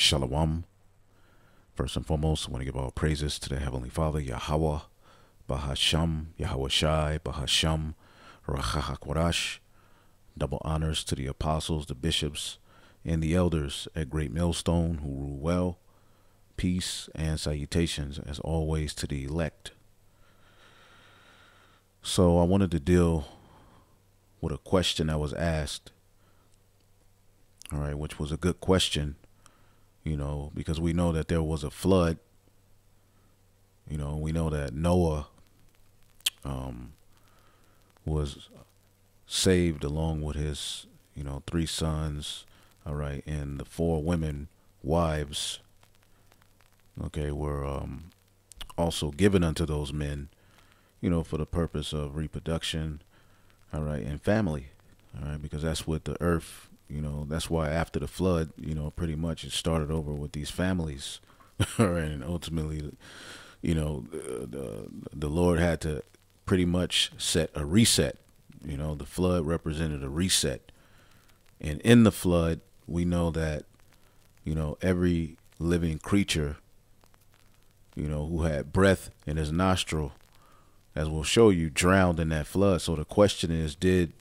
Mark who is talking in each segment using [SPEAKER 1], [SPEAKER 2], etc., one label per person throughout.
[SPEAKER 1] Shalom. First and foremost, I want to give all praises to the Heavenly Father, Yahweh, Bahasham, Yahweh Shai, Bahasham, Rachahakwarash. Double honors to the apostles, the bishops, and the elders at Great Millstone who rule well. Peace and salutations, as always, to the elect. So I wanted to deal with a question that was asked, all right, which was a good question, because we know that there was a flood. We know that Noah was saved along with his, 3 sons, all right, and the 4 women, wives, were also given unto those men, for the purpose of reproduction, all right, and family, all right, because that's what the earth, that's why after the flood, pretty much it started over with these families, all right, and ultimately, the Lord had to pretty much set a reset. The flood represented a reset, and in the flood, we know that, every living creature, who had breath in his nostril, as we'll show you, drowned in that flood. So the question is, did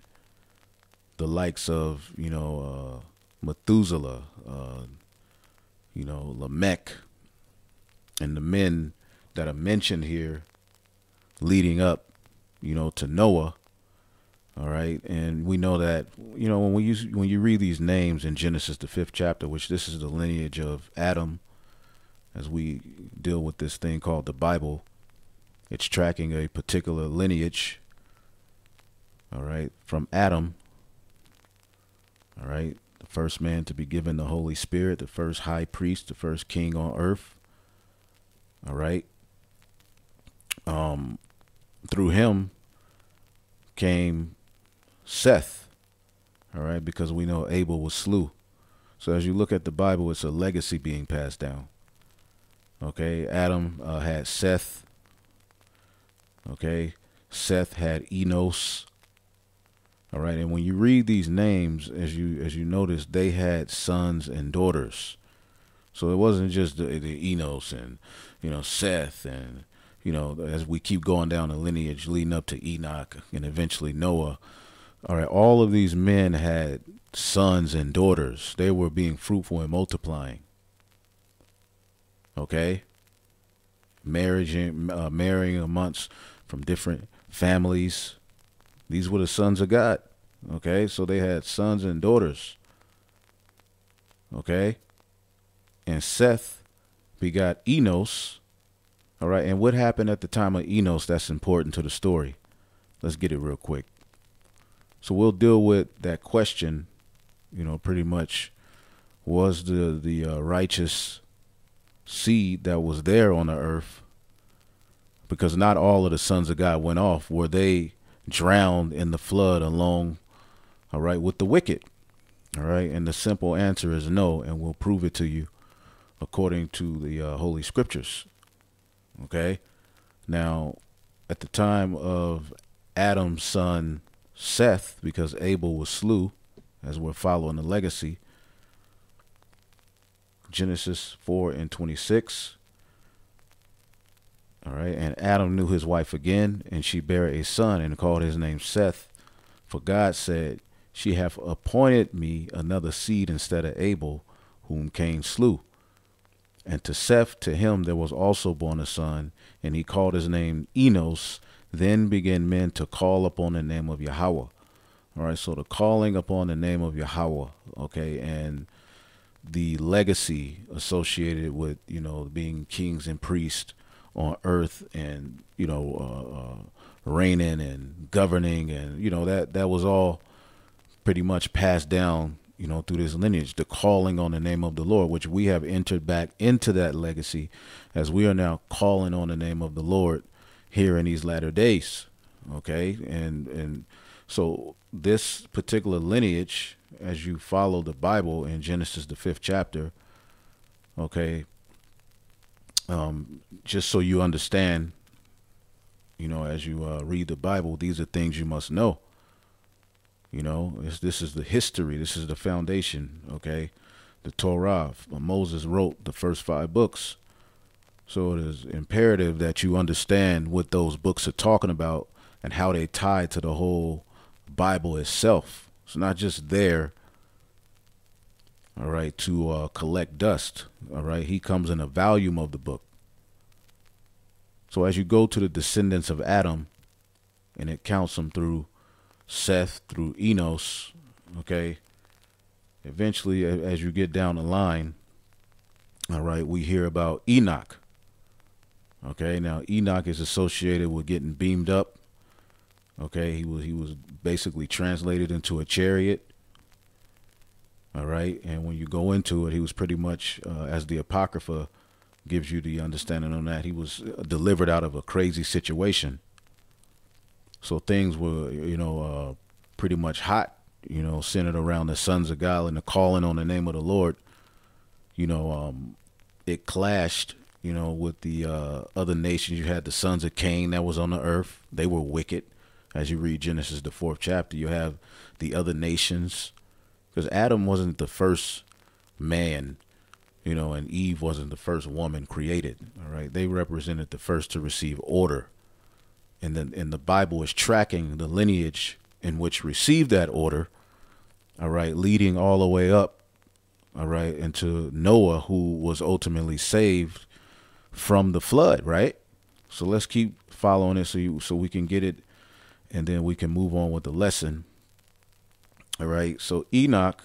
[SPEAKER 1] the likes of, Methuselah, Lamech, and the men that are mentioned here leading up, to Noah, all right, and we know that, when you read these names in Genesis, the 5th chapter, which this is the lineage of Adam, as we deal with this thing called the Bible, it's tracking a particular lineage, all right, from Adam, all right, the first man to be given the Holy Spirit, the first high priest, the first king on earth, all right. Through him came Seth, all right, because we know Abel was slew. So as you look at the Bible, it's a legacy being passed down. Okay, Adam had Seth. Okay, Seth had Enos. All right, and when you read these names, as you notice, they had sons and daughters. So it wasn't just the Enos and Seth and as we keep going down the lineage leading up to Enoch and eventually Noah. All right, all of these men had sons and daughters. They were being fruitful and multiplying. Okay, marrying amongst from different families. These were the sons of God. Okay, so they had sons and daughters. Okay, and Seth begot Enos. All right, and what happened at the time of Enos? That's important to the story. Let's get it real quick. So we'll deal with that question. Pretty much, was the righteous seed that was there on the earth? Because not all of the sons of God went off. Were they drowned in the flood along, all right, with the wicked? All right, and the simple answer is no, and we'll prove it to you according to the Holy Scriptures. Okay, now at the time of Adam's son Seth, because Abel was slew, as we're following the legacy, Genesis 4:26. All right, and Adam knew his wife again, and she bare a son, and called his name Seth. For God said, she hath appointed me another seed instead of Abel, whom Cain slew. And to Seth, to him there was also born a son, and he called his name Enos. Then began men to call upon the name of Yahweh. All right, so the calling upon the name of Yahweh, okay, and the legacy associated with, being kings and priests on earth and, reigning and governing, and, that was all pretty much passed down, through this lineage, the calling on the name of the Lord, which we have entered back into that legacy as we are now calling on the name of the Lord here in these latter days. Okay. And so this particular lineage, as you follow the Bible in Genesis, the 5th chapter, okay, just so you understand, as you read the Bible, these are things you must know. This is the history. This is the foundation. Okay. the Torah. Moses wrote the first 5 books. So it is imperative that you understand what those books are talking about and how they tie to the whole Bible itself. It's not just there, all right, to collect dust. All right, he comes in a volume of the book. So as you go to the descendants of Adam, and it counts them through Seth, through Enos, okay, eventually as you get down the line, all right, we hear about Enoch. Okay, now Enoch is associated with getting beamed up. Okay, he was basically translated into a chariot. All right, and when you go into it, he was pretty much, as the Apocrypha gives you the understanding on that, he was delivered out of a crazy situation. So things were, pretty much hot, centered around the sons of God and the calling on the name of the Lord. It clashed, with the other nations. You had the sons of Cain that was on the earth. They were wicked. As you read Genesis, the 4th chapter, you have the other nations. Because Adam wasn't the first man, and Eve wasn't the first woman created. All right. They represented the first to receive order. And the Bible is tracking the lineage in which received that order. All right. Leading all the way up. All right. Into Noah, who was ultimately saved from the flood. Right. So let's keep following it so we can get it. And then we can move on with the lesson. All right. So Enoch.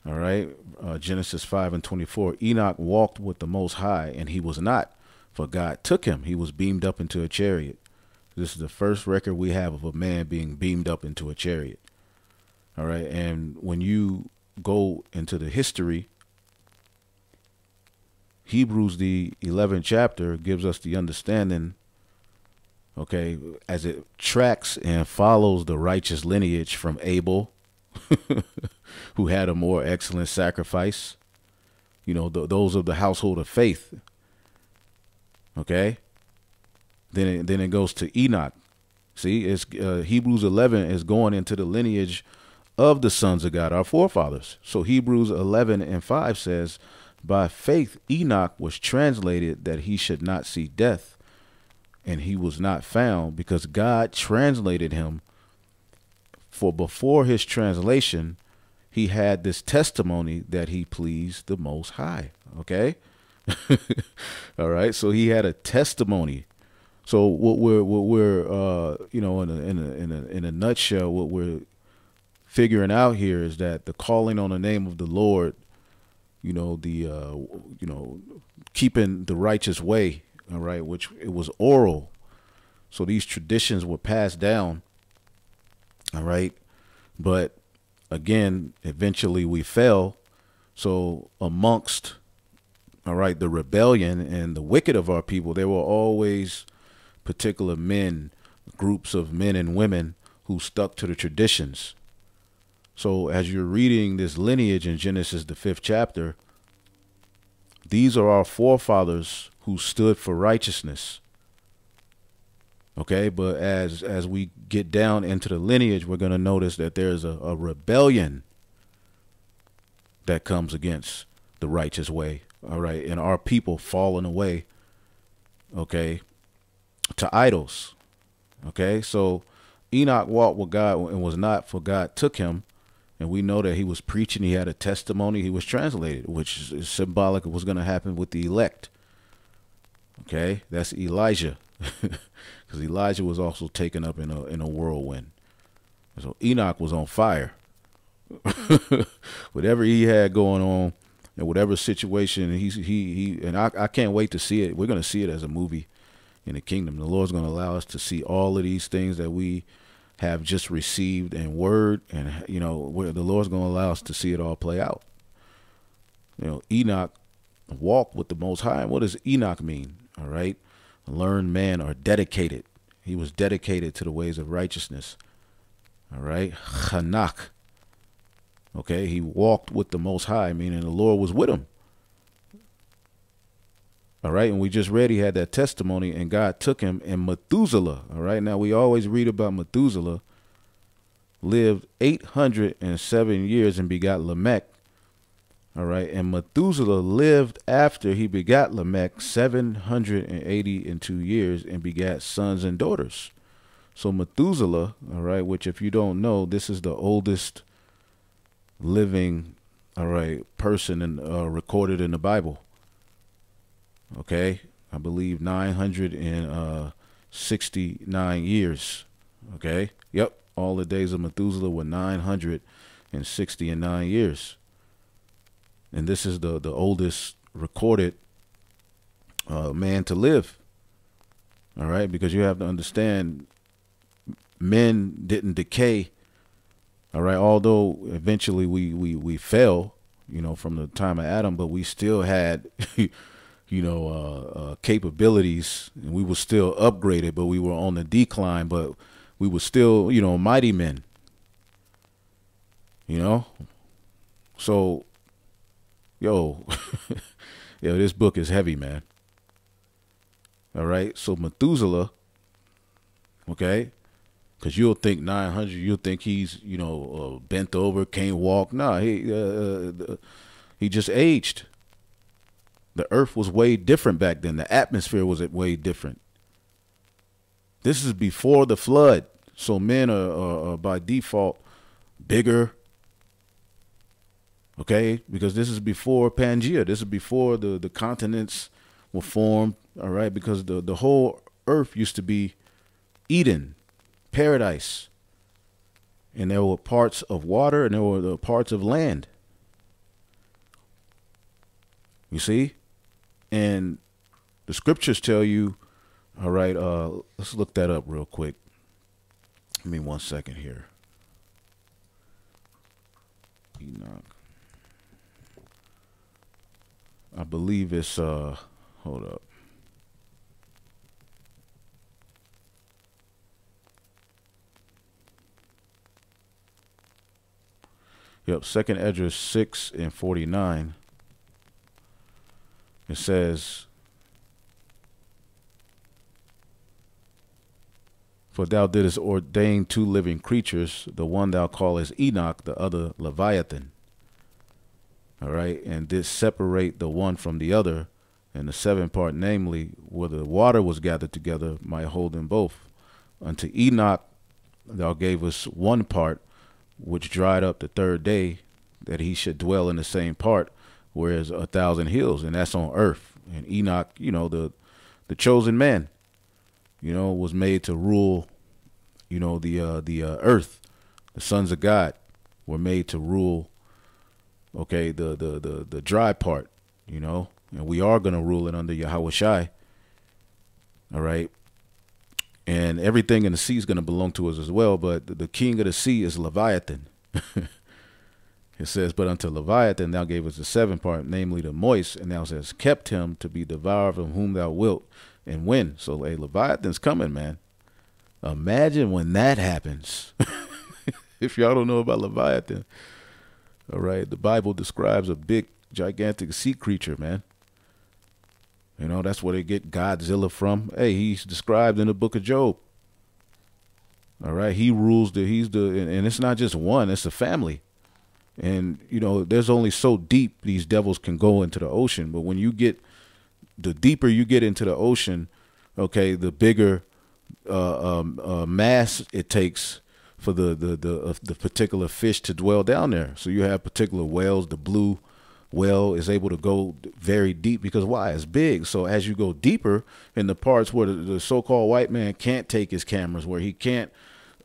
[SPEAKER 1] All right. Genesis 5:24. Enoch walked with the Most High, and he was not, for God took him. He was beamed up into a chariot. This is the first record we have of a man being beamed up into a chariot. All right. And when you go into the history, Hebrews, the 11th chapter, gives us the understanding, okay, as it tracks and follows the righteous lineage from Abel, who had a more excellent sacrifice, those of the household of faith. Okay. Then it goes to Enoch. See, it's Hebrews 11 is going into the lineage of the sons of God, our forefathers. So Hebrews 11:5 says, by faith Enoch was translated that he should not see death, and he was not found, because God translated him. For before his translation, he had this testimony that he pleased the Most High. Okay. All right. So he had a testimony. So what we're in a nutshell, what we're figuring out here is that the calling on the name of the Lord, keeping the righteous way. All right. Which it was oral. So these traditions were passed down. All right. But again, eventually we fell. So amongst, all right, the rebellion and the wicked of our people, there were always particular men, groups of men and women who stuck to the traditions. So as you're reading this lineage in Genesis, the 5th chapter, these are our forefathers who stood for righteousness. Okay, but as we get down into the lineage, we're going to notice that there's a rebellion that comes against the righteous way. All right, and our people falling away, okay, to idols. Okay, so Enoch walked with God and was not, for God took him. And we know that he was preaching. He had a testimony. He was translated, which is symbolic of what's going to happen with the elect. Okay, that's Elijah. Because Elijah was also taken up in a whirlwind. So Enoch was on fire. Whatever he had going on, and whatever situation I can't wait to see it. We're going to see it as a movie in the kingdom. The Lord's going to allow us to see all of these things that we have just received in word, and where the Lord's going to allow us to see it all play out. Enoch walked with the Most High. And what does Enoch mean? All right. Learned man or dedicated. He was dedicated to the ways of righteousness. All right. Chanach. Okay. He walked with the Most High, meaning the Lord was with him. All right. And we just read he had that testimony, and God took him. And Methuselah. All right. Now we always read about Methuselah lived 807 years and begot Lamech. All right. And Methuselah lived after he begat Lamech 782 years and begat sons and daughters. So Methuselah, all right, which if you don't know, this is the oldest living, all right, person recorded in the Bible. Okay. I believe 969 years. Okay. Yep. All the days of Methuselah were 969 years. And this is the oldest recorded man to live. All right. Because you have to understand, men didn't decay. All right. Although eventually we fell, from the time of Adam, but we still had, capabilities, and we were still upgraded, but we were on the decline, but we were still, mighty men, So, yo, yo, this book is heavy, man. All right. So Methuselah, okay, because you'll think 900, you'll think he's, bent over, can't walk. Nah, he just aged. The earth was way different back then. The atmosphere was way different. This is before the flood. So men are by default bigger. Okay, because this is before Pangea. This is before the continents were formed. All right, because the whole earth used to be Eden, paradise. And there were parts of water and there were the parts of land. You see? And the scriptures tell you, all right, let's look that up real quick. Give me 1 second here. Enoch. I believe it's, hold up. Yep, 2nd Esdras 6 and 49. It says, for thou didst ordain 2 living creatures, the one thou callest Enoch, the other Leviathan. All right, and didst separate the one from the other, and the 7th part, namely, where the water was gathered together, might hold them both. Unto Enoch thou gavest 1 part, which dried up the 3rd day, that he should dwell in the same part, whereas 1,000 hills, and that's on earth. And Enoch, the chosen man, was made to rule, the earth. The sons of God were made to rule, okay, the dry part, and we are going to rule it under Yahweh Shai. All right. And everything in the sea is going to belong to us as well. But the king of the sea is Leviathan. It says, but unto Leviathan thou gavest the 7th part, namely the moist, and thou hast kept him to be devoured from whom thou wilt and when. So, hey, Leviathan's coming, man. Imagine when that happens. If y'all don't know about Leviathan, all right, the Bible describes a big, gigantic sea creature, man. That's where they get Godzilla from. Hey, he's described in the book of Job. All right, he rules and it's not just one, it's a family. And, there's only so deep these devils can go into the ocean. But when the deeper you get into the ocean, okay, the bigger mass it takes for the particular fish to dwell down there. So you have particular whales. The blue whale is able to go very deep because why? It's big. So as you go deeper in the parts where the so-called white man can't take his cameras, where he can't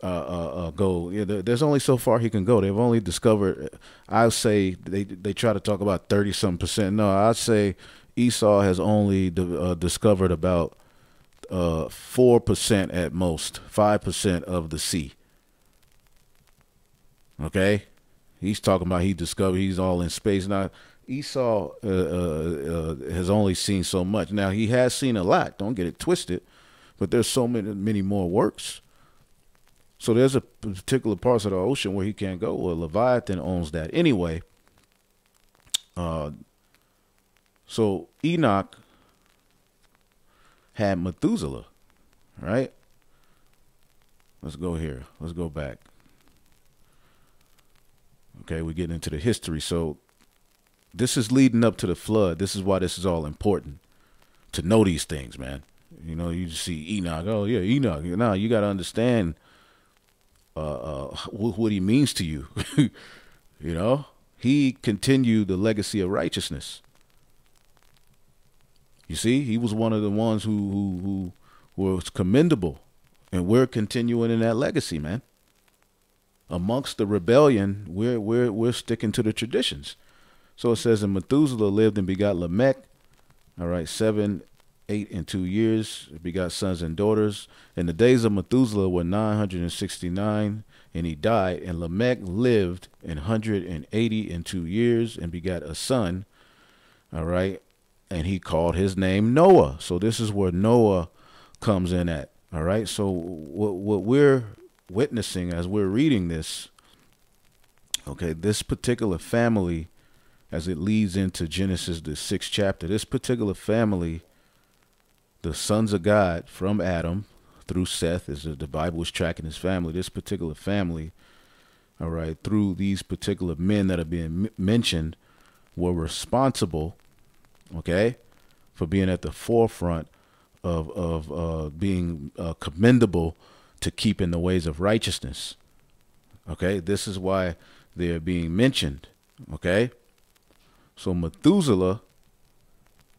[SPEAKER 1] go, there's only so far he can go. They've only discovered, I'll say, they try to talk about 30-some%. No, I'd say Esau has only discovered about 4% at most, 5% of the sea. Okay, he's talking about he's all in space now. Esau has only seen so much. Now he has seen a lot. Don't get it twisted, but there's so many more works. So there's a particular parts of the ocean where he can't go. Well, Leviathan owns that anyway. So Enoch had Methuselah, right? Let's go here. Let's go back. Okay, we're getting into the history. So this is leading up to the flood. This is why this is all important to know these things, man. You know, you see Enoch. Oh yeah, Enoch. Now you got to understand what he means to you. You know, he continued the legacy of righteousness. You see, he was one of the ones who was commendable, and we're continuing in that legacy, man. Amongst the rebellion, we're sticking to the traditions. So it says, and Methuselah lived and begot Lamech. All right, 7, 8, and 2 years. Begot sons and daughters. And the days of Methuselah were 969, and he died. And Lamech lived 182 years and begot a son. All right, and he called his name Noah. So this is where Noah comes in at. All right, so what we're witnessing as we're reading this, okay, this particular family, as it leads into Genesis, the 6th chapter, this particular family, the sons of God from Adam through Seth, as the Bible is tracking his family, this particular family, all right, through these particular men that are being mentioned, were responsible, okay, for being at the forefront of being commendable to keep in the ways of righteousness. Okay, this is why they're being mentioned. Okay, so Methuselah,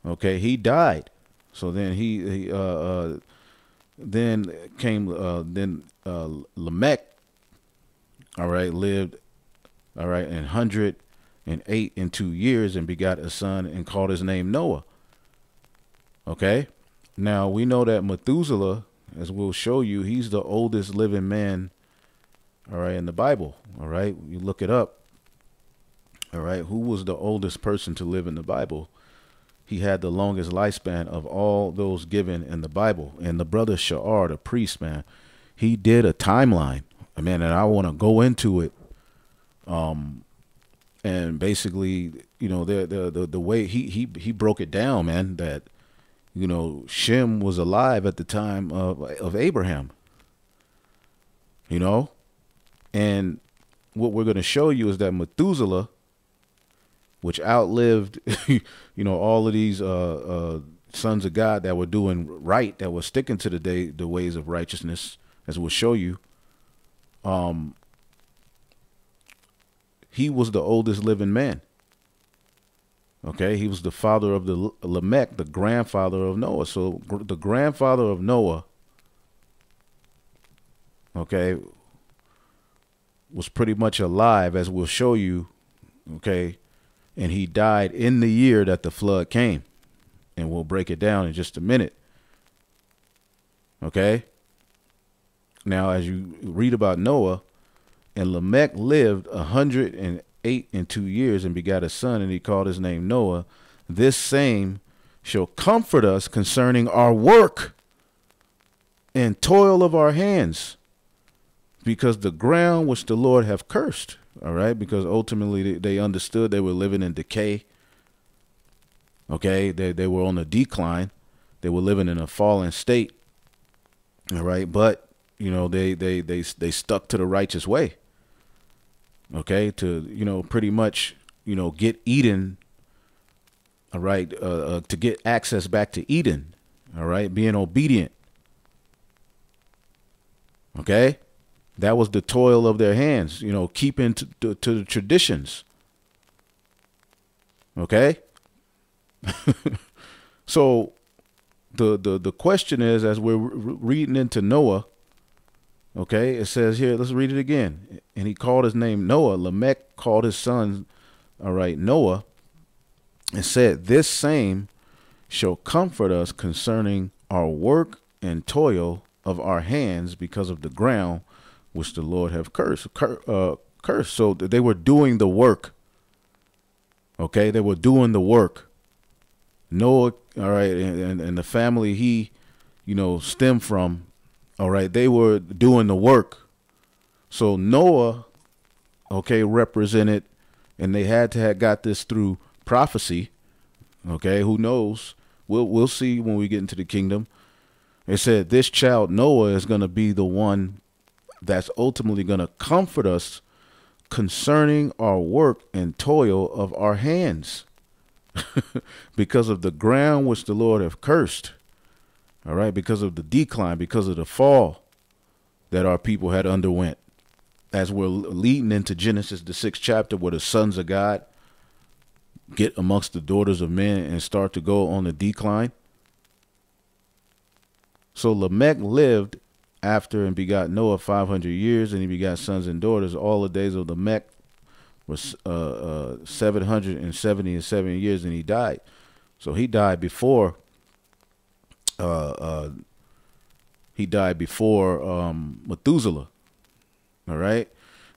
[SPEAKER 1] okay, he died. So then then came Lamech. All right, lived, all right, 108 and 2 years and begot a son and called his name Noah. Okay, now we know that Methuselah, as we'll show you, he's the oldest living man, all right, in the Bible. All right, you look it up. All right, who was the oldest person to live in the Bible? He had the longest lifespan of all those given in the Bible. And the brother Sha'ar, the priest, man, he did a timeline, man, and I want to go into it. And basically, you know, the way he broke it down, man, that, you know, Shem was alive at the time of Abraham, you know, and what we're going to show you is that Methuselah, which outlived, you know, all of these sons of God that were doing right, that were sticking to the ways of righteousness, as we'll show you, he was the oldest living man. Okay, he was the father of the Lamech, the grandfather of Noah. So the grandfather of Noah, okay, was pretty much alive, as we'll show you, okay, and he died in the year that the flood came, and we'll break it down in just a minute. Okay, now as you read about Noah, and Lamech lived 108 and 2 years and begat a son, and he called his name Noah. This same shall comfort us concerning our work and toil of our hands, because the ground which the Lord have cursed. All right, because ultimately they understood they were living in decay. Okay, they were on a decline. They were living in a fallen state. All right, but you know, they stuck to the righteous way. Okay, to, you know, pretty much, you know, get Eden. All right, to get access back to Eden. All right, being obedient. Okay, that was the toil of their hands, you know, keeping to the traditions. Okay, so the question is, as we're reading into Noah, okay, it says here, let's read it again. And he called his name Noah. Lamech called his son, all right, Noah, and said, this same shall comfort us concerning our work and toil of our hands, because of the ground which the Lord have cursed. So they were doing the work. Okay, they were doing the work. Noah, all right, and the family he, you know, stemmed from, all right, they were doing the work. So Noah, okay, represented, and they had to have got this through prophecy. Okay, who knows? We'll see when we get into the kingdom. It said this child Noah is going to be the one that's ultimately going to comfort us concerning our work and toil of our hands. because of the ground which the Lord hath cursed. All right, because of the decline, because of the fall that our people had underwent. As we're leading into Genesis, the 6th chapter, where the sons of God get amongst the daughters of men and start to go on the decline. So Lamech lived after and begot Noah 500 years, and he begot sons and daughters. All the days of Lamech was 777 years, and he died. So he died before Methuselah. All right.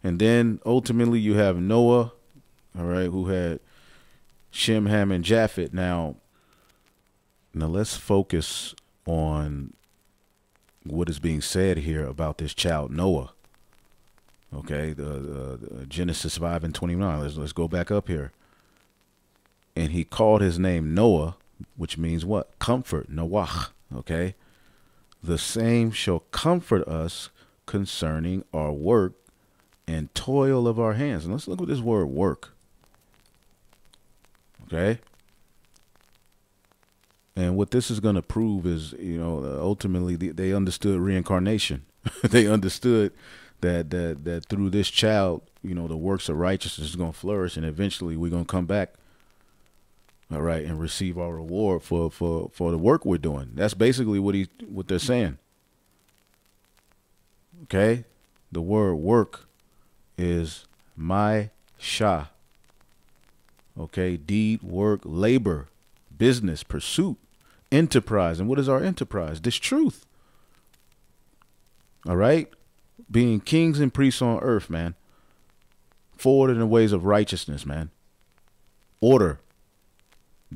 [SPEAKER 1] And then ultimately you have Noah, all right, who had Shem, Ham, and Japheth. Now let's focus on what is being said here about this child Noah. Okay, the Genesis 5 and 29. Let's go back up here. And he called his name Noah, which means what? Comfort, Noah. Okay, the same shall comfort us concerning our work and toil of our hands. And let's look at this word work. Okay. And what this is going to prove is, ultimately they understood reincarnation. They understood that through this child, the works of righteousness is going to flourish, and eventually we're going to come back, all right, and receive our reward for the work we're doing. That's basically what they're saying. Okay, the word work is my shah. Okay, deed, work, labor, business, pursuit, enterprise. And what is our enterprise? This truth. All right, being kings and priests on earth, man. Forward in the ways of righteousness, man. Order,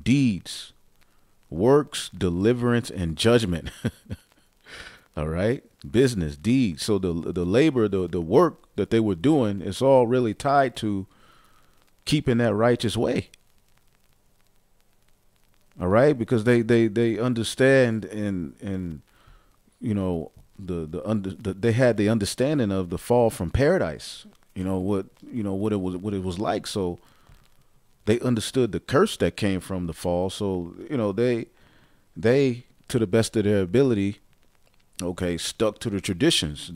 [SPEAKER 1] deeds, works, deliverance, and judgment. All right, business, deeds. So the labor, the work that they were doing, it's all really tied to keeping that righteous way. All right, because they understand and they had the understanding of the fall from paradise. What it was like. So they understood the curse that came from the fall. So they to the best of their ability, okay, stuck to the traditions.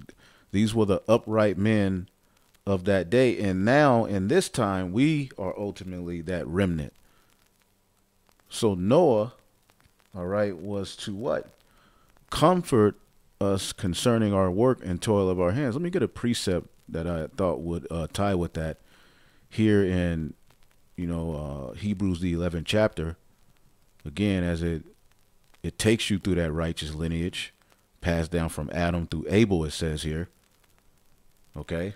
[SPEAKER 1] These were the upright men of that day. And now in this time, we are ultimately that remnant. So Noah, all right, was to what? Comfort us concerning our work and toil of our hands. Let me get a precept that I thought would tie with that here in, Hebrews, the 11th chapter. Again, as it takes you through that righteous lineage passed down from Adam through Abel, it says here. Okay.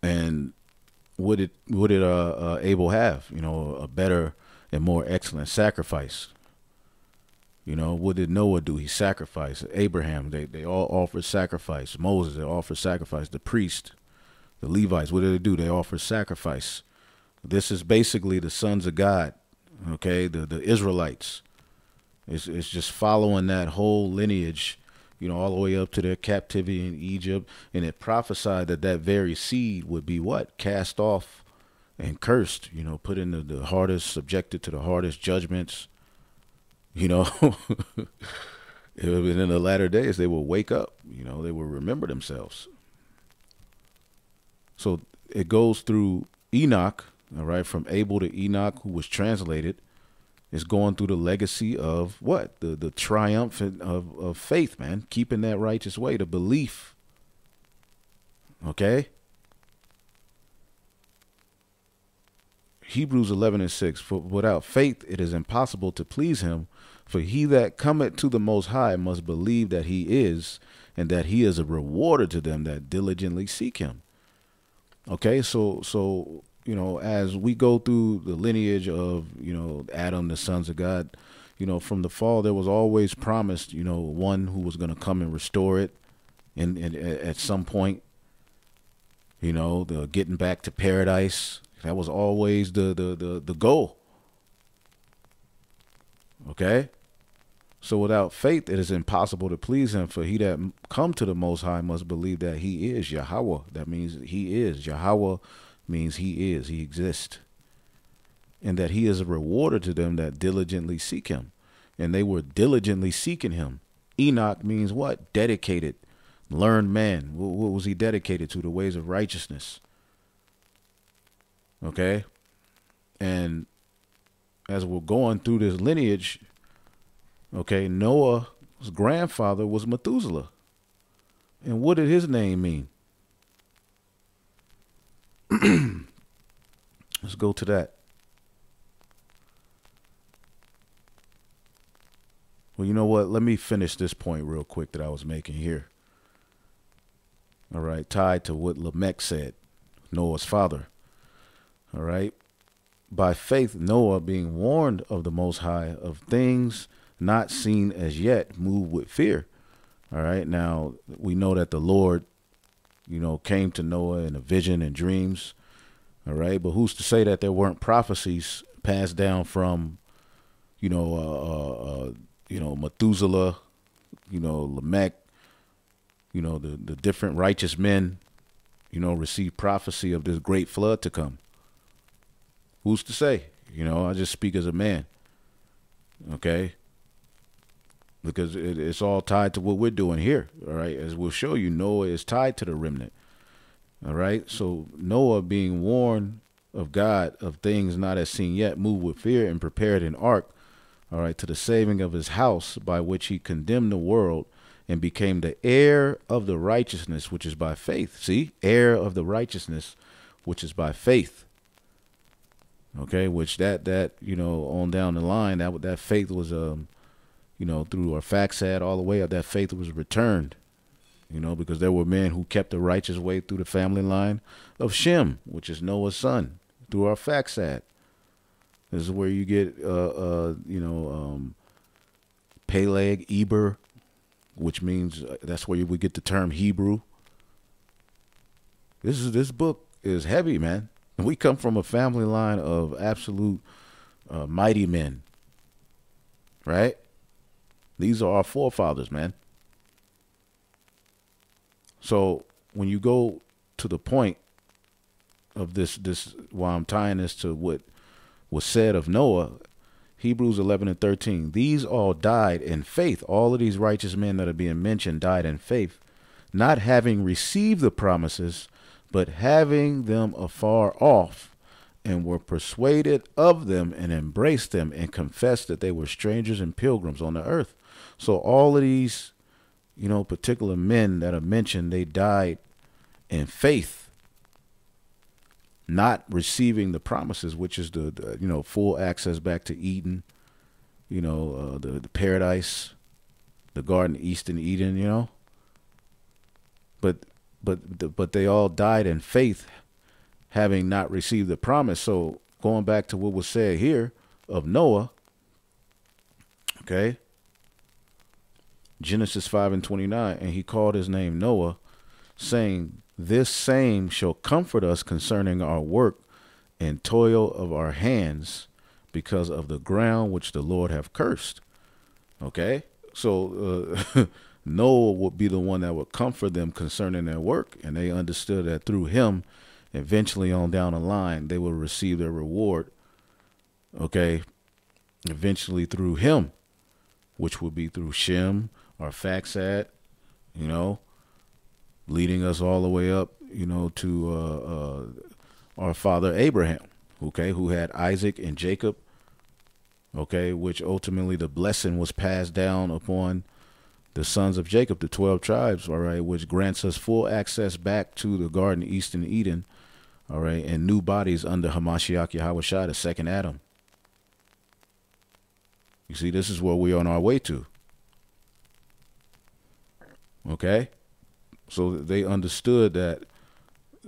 [SPEAKER 1] And what did Abel have? A better and more excellent sacrifice. What did Noah do? He sacrificed. Abraham, they all offered sacrifice. Moses, they offered sacrifice. The priest, the Levites, what did they do? They offered sacrifice. This is basically the sons of God, okay, the Israelites. It's just following that whole lineage, all the way up to their captivity in Egypt. And it prophesied that very seed would be what? Cast off and cursed, put in the hardest, subjected to the hardest judgments. And in the latter days, they will wake up, they will remember themselves. So it goes through Enoch, all right, from Abel to Enoch, who was translated. It's going through the legacy of what? The triumph of faith, man, keeping that righteous way, the belief. Okay. Hebrews 11:6, for without faith it is impossible to please him, for he that cometh to the Most High must believe that he is, and that he is a rewarder to them that diligently seek him. Okay, so as we go through the lineage of, Adam, the sons of God, from the fall, there was always promised, one who was going to come and restore it and at some point, the getting back to paradise. That was always the goal. Okay? So without faith, it is impossible to please him, for he that come to the Most High must believe that he is Yahweh. That means he is. Yahweh means he is. He exists. and that he is a rewarder to them that diligently seek him. And they were diligently seeking him. Enoch means what? Dedicated, learned man. What was he dedicated to? The ways of righteousness. Okay? And as we're going through this lineage, okay, Noah's grandfather was Methuselah. And what did his name mean? Let's go to that. Well, you know what? Let me finish this point real quick that I was making here. All right, tied to what Lamech said, Noah's father. All right. By faith, Noah, being warned of the Most High of things not seen as yet, moved with fear. All right. Now, we know that the Lord, came to Noah in a vision and dreams. All right. But who's to say that there weren't prophecies passed down from, Methuselah, Lamech, the different righteous men, received prophecy of this great flood to come. Who's to say? I just speak as a man. Okay. Because it's all tied to what we're doing here. All right. As we'll show you, Noah is tied to the remnant. All right. So Noah, being warned of God of things not as seen yet, moved with fear and prepared an ark, all right, to the saving of his house, by which he condemned the world and became the heir of the righteousness, which is by faith. See, heir of the righteousness, which is by faith. Okay, which that on down the line, that faith was through our faxad all the way up, that faith was returned. Because there were men who kept the righteous way through the family line of Shem, which is Noah's son, through our faxad. This is where you get Peleg, Eber, which means that's where we get the term Hebrew. This book is heavy, man. We come from a family line of absolute mighty men, right? These are our forefathers, man. So when you go to the point of this, while I'm tying this to what was said of Noah, Hebrews 11:13, these all died in faith. All of these righteous men that are being mentioned died in faith, not having received the promises, but having them afar off, and were persuaded of them and embraced them and confessed that they were strangers and pilgrims on the earth. So all of these, particular men that are mentioned, they died in faith, not receiving the promises, which is the full access back to Eden, the paradise, the Garden Eastern Eden, But they all died in faith, having not received the promise. So going back to what was said here of Noah, okay, Genesis 5:29, and he called his name Noah, saying, this same shall comfort us concerning our work and toil of our hands, because of the ground which the Lord have cursed. Okay, so Noah would be the one that would comfort them concerning their work, and they understood that through him, eventually on down the line, they will receive their reward. Okay, eventually through him, which will be through Shem, our faxad, leading us all the way up, to our father Abraham, okay, who had Isaac and Jacob, okay, which ultimately the blessing was passed down upon the sons of Jacob, the 12 tribes, all right, which grants us full access back to the Garden Eastern Eden, all right, and new bodies under Hamashiach Yahushua, the second Adam. You see, this is where we are on our way to. Okay? So they understood that,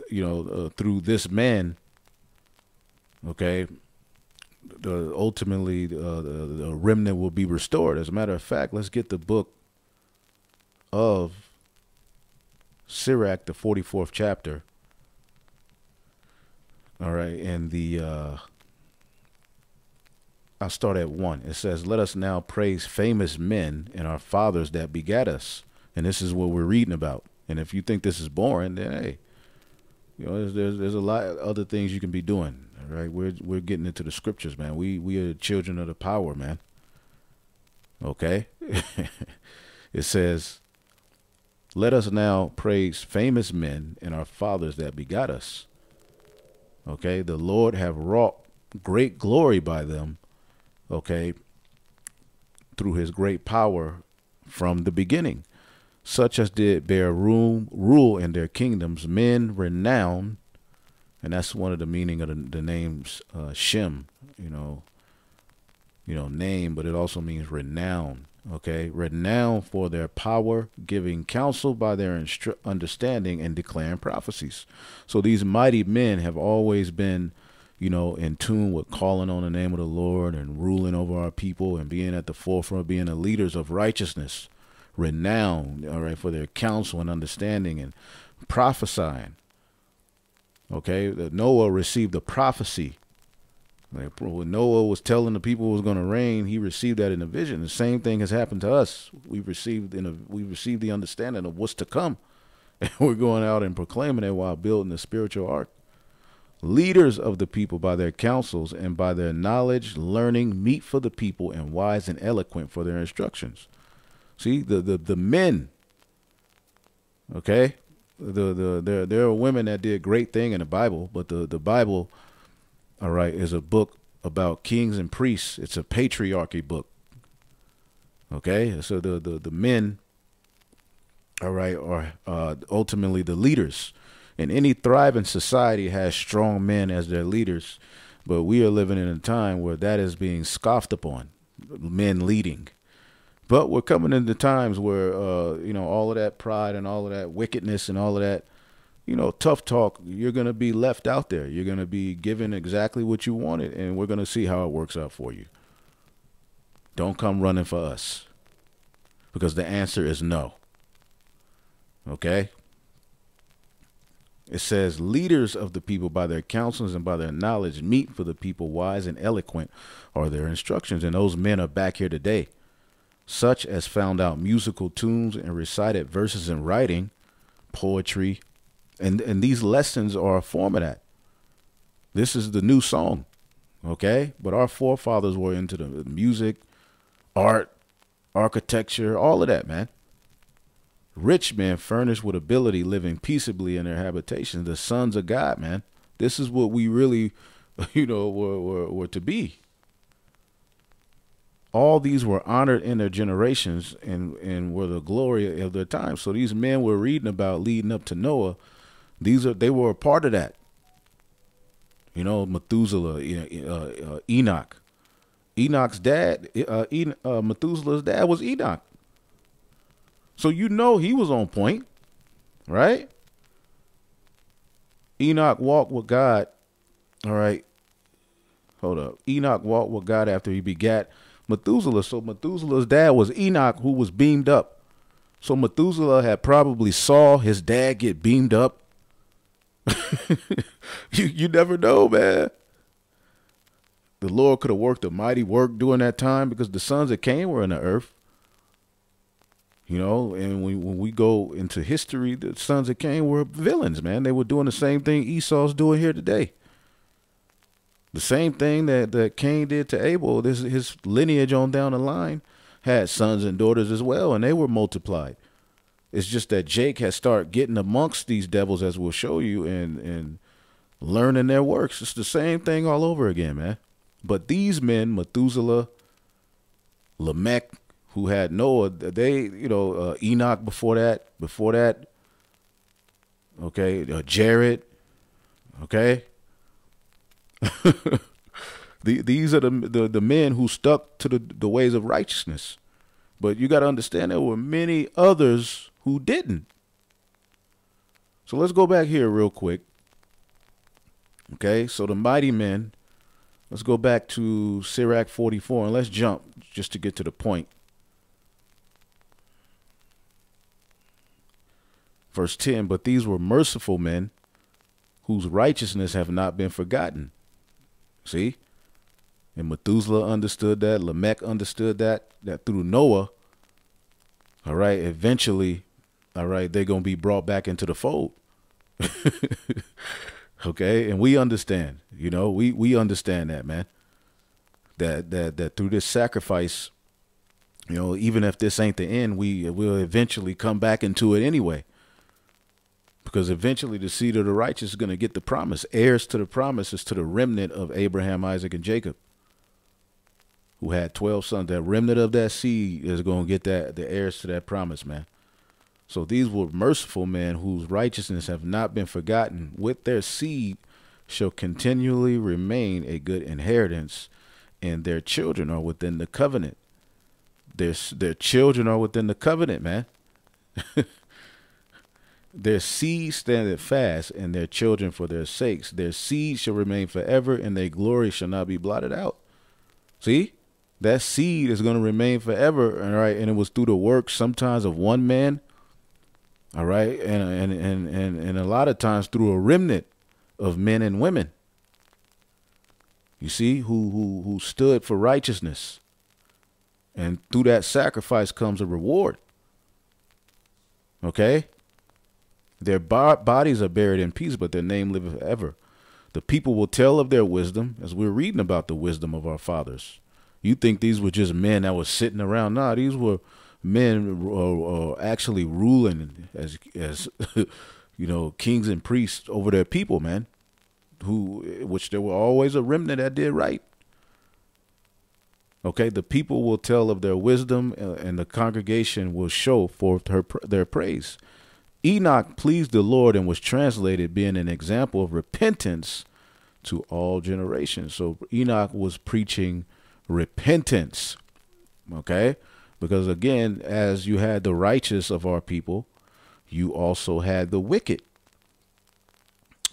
[SPEAKER 1] through this man, okay, ultimately the remnant will be restored. As a matter of fact, let's get the book of Sirach, the 44th chapter. All right, and I'll start at 1. It says, let us now praise famous men and our fathers that begat us. And this is what we're reading about. And if you think this is boring, then hey, there's a lot of other things you can be doing. All right? We're getting into the scriptures, man. We are children of the power, man. Okay? It says, let us now praise famous men and our fathers that begot us. Okay? The Lord have wrought great glory by them, okay, through his great power from the beginning, such as did bear rule in their kingdoms, men renowned. And that's one of the meaning of the names Shem, name, but it also means renown. Okay, renowned for their power, giving counsel by their understanding and declaring prophecies. So these mighty men have always been, in tune with calling on the name of the Lord and ruling over our people and being at the forefront, being the leaders of righteousness, renowned, all right, for their counsel and understanding and prophesying. Okay, Noah received a prophecy. Like when Noah was telling the people it was going to rain, he received that in a vision. The same thing has happened to us. We received the understanding of what's to come, and we're going out and proclaiming it while building the spiritual ark. Leaders of the people by their counsels and by their knowledge, learning, meet for the people, and wise and eloquent for their instructions. See, the men. Okay. There are women that did great thing in the Bible, but the Bible, all right, is a book about kings and priests. It's a patriarchy book. Okay, so the men, all right, are ultimately the leaders. And any thriving society has strong men as their leaders, but we are living in a time where that is being scoffed upon, men leading. But we're coming into times where, all of that pride and all of that wickedness and all of that, tough talk, you're going to be left out there. You're going to be given exactly what you wanted, and we're going to see how it works out for you. Don't come running for us, because the answer is no. Okay? It says, leaders of the people by their counsels and by their knowledge meet for the people, wise and eloquent are their instructions. And those men are back here today. Such as found out musical tunes and recited verses in writing, poetry, and these lessons are a form of that. This is the new song, okay? But our forefathers were into the music, art, architecture, all of that, man. Rich men furnished with ability, living peaceably in their habitations, the sons of God, man. This is what we really, were to be. All these were honored in their generations and were the glory of their time. So these men we're reading about leading up to Noah, they were a part of that. Methuselah, Enoch. Enoch's dad, Methuselah's dad was Enoch. So he was on point, right? Enoch walked with God. All right. Hold up. Enoch walked with God after he begat Methuselah. So Methuselah's dad was Enoch, who was beamed up. So Methuselah had probably saw his dad get beamed up. You never know, man. The Lord could have worked a mighty work during that time, because the sons of Cain were in the earth. And when we go into history, the sons of Cain were villains, man. They were doing the same thing Esau's doing here today. The same thing that Cain did to Abel, his lineage on down the line had sons and daughters as well, and they were multiplied. It's just that Jake has started getting amongst these devils, as we'll show you, and learning their works. It's the same thing all over again, man. But these men, Methuselah, Lamech, who had Noah, they, Enoch before that, okay, Jared, okay. These are the men who stuck to the ways of righteousness. But you got to understand there were many others who didn't. So let's go back here real quick. Okay, so the mighty men, let's go back to Sirach 44, and let's jump just to get to the point. Verse 10, but these were merciful men whose righteousness have not been forgotten. See? And Methuselah understood that. Lamech understood that through Noah, all right, eventually, all right, they're going to be brought back into the fold. Okay? And we understand, We understand that, man. That through this sacrifice, even if this ain't the end, we will eventually come back into it anyway. Because eventually the seed of the righteous is going to get the promise. Heirs to the promise is to the remnant of Abraham, Isaac, and Jacob, who had 12 sons. That remnant of that seed is going to get the heirs to that promise, man. So these were merciful men whose righteousness have not been forgotten. With their seed shall continually remain a good inheritance, and their children are within the covenant. Their children are within the covenant, man. Their seed standeth fast, and their children for their sakes. Their seed shall remain forever, and their glory shall not be blotted out. See? That seed is going to remain forever, all right? And it was through the work sometimes of one man, all right? And a lot of times through a remnant of men and women, you see, who stood for righteousness. And through that sacrifice comes a reward. Okay? Their bodies are buried in peace, but their name liveth forever. The people will tell of their wisdom, as we're reading about the wisdom of our fathers. You think these were just men that were sitting around? Nah, these were men actually ruling as kings and priests over their people, man. Which there were always a remnant that did right. Okay, the people will tell of their wisdom, and the congregation will show forth their praise. Enoch pleased the Lord and was translated, being an example of repentance to all generations. So Enoch was preaching repentance, okay? Because again, as you had the righteous of our people, you also had the wicked,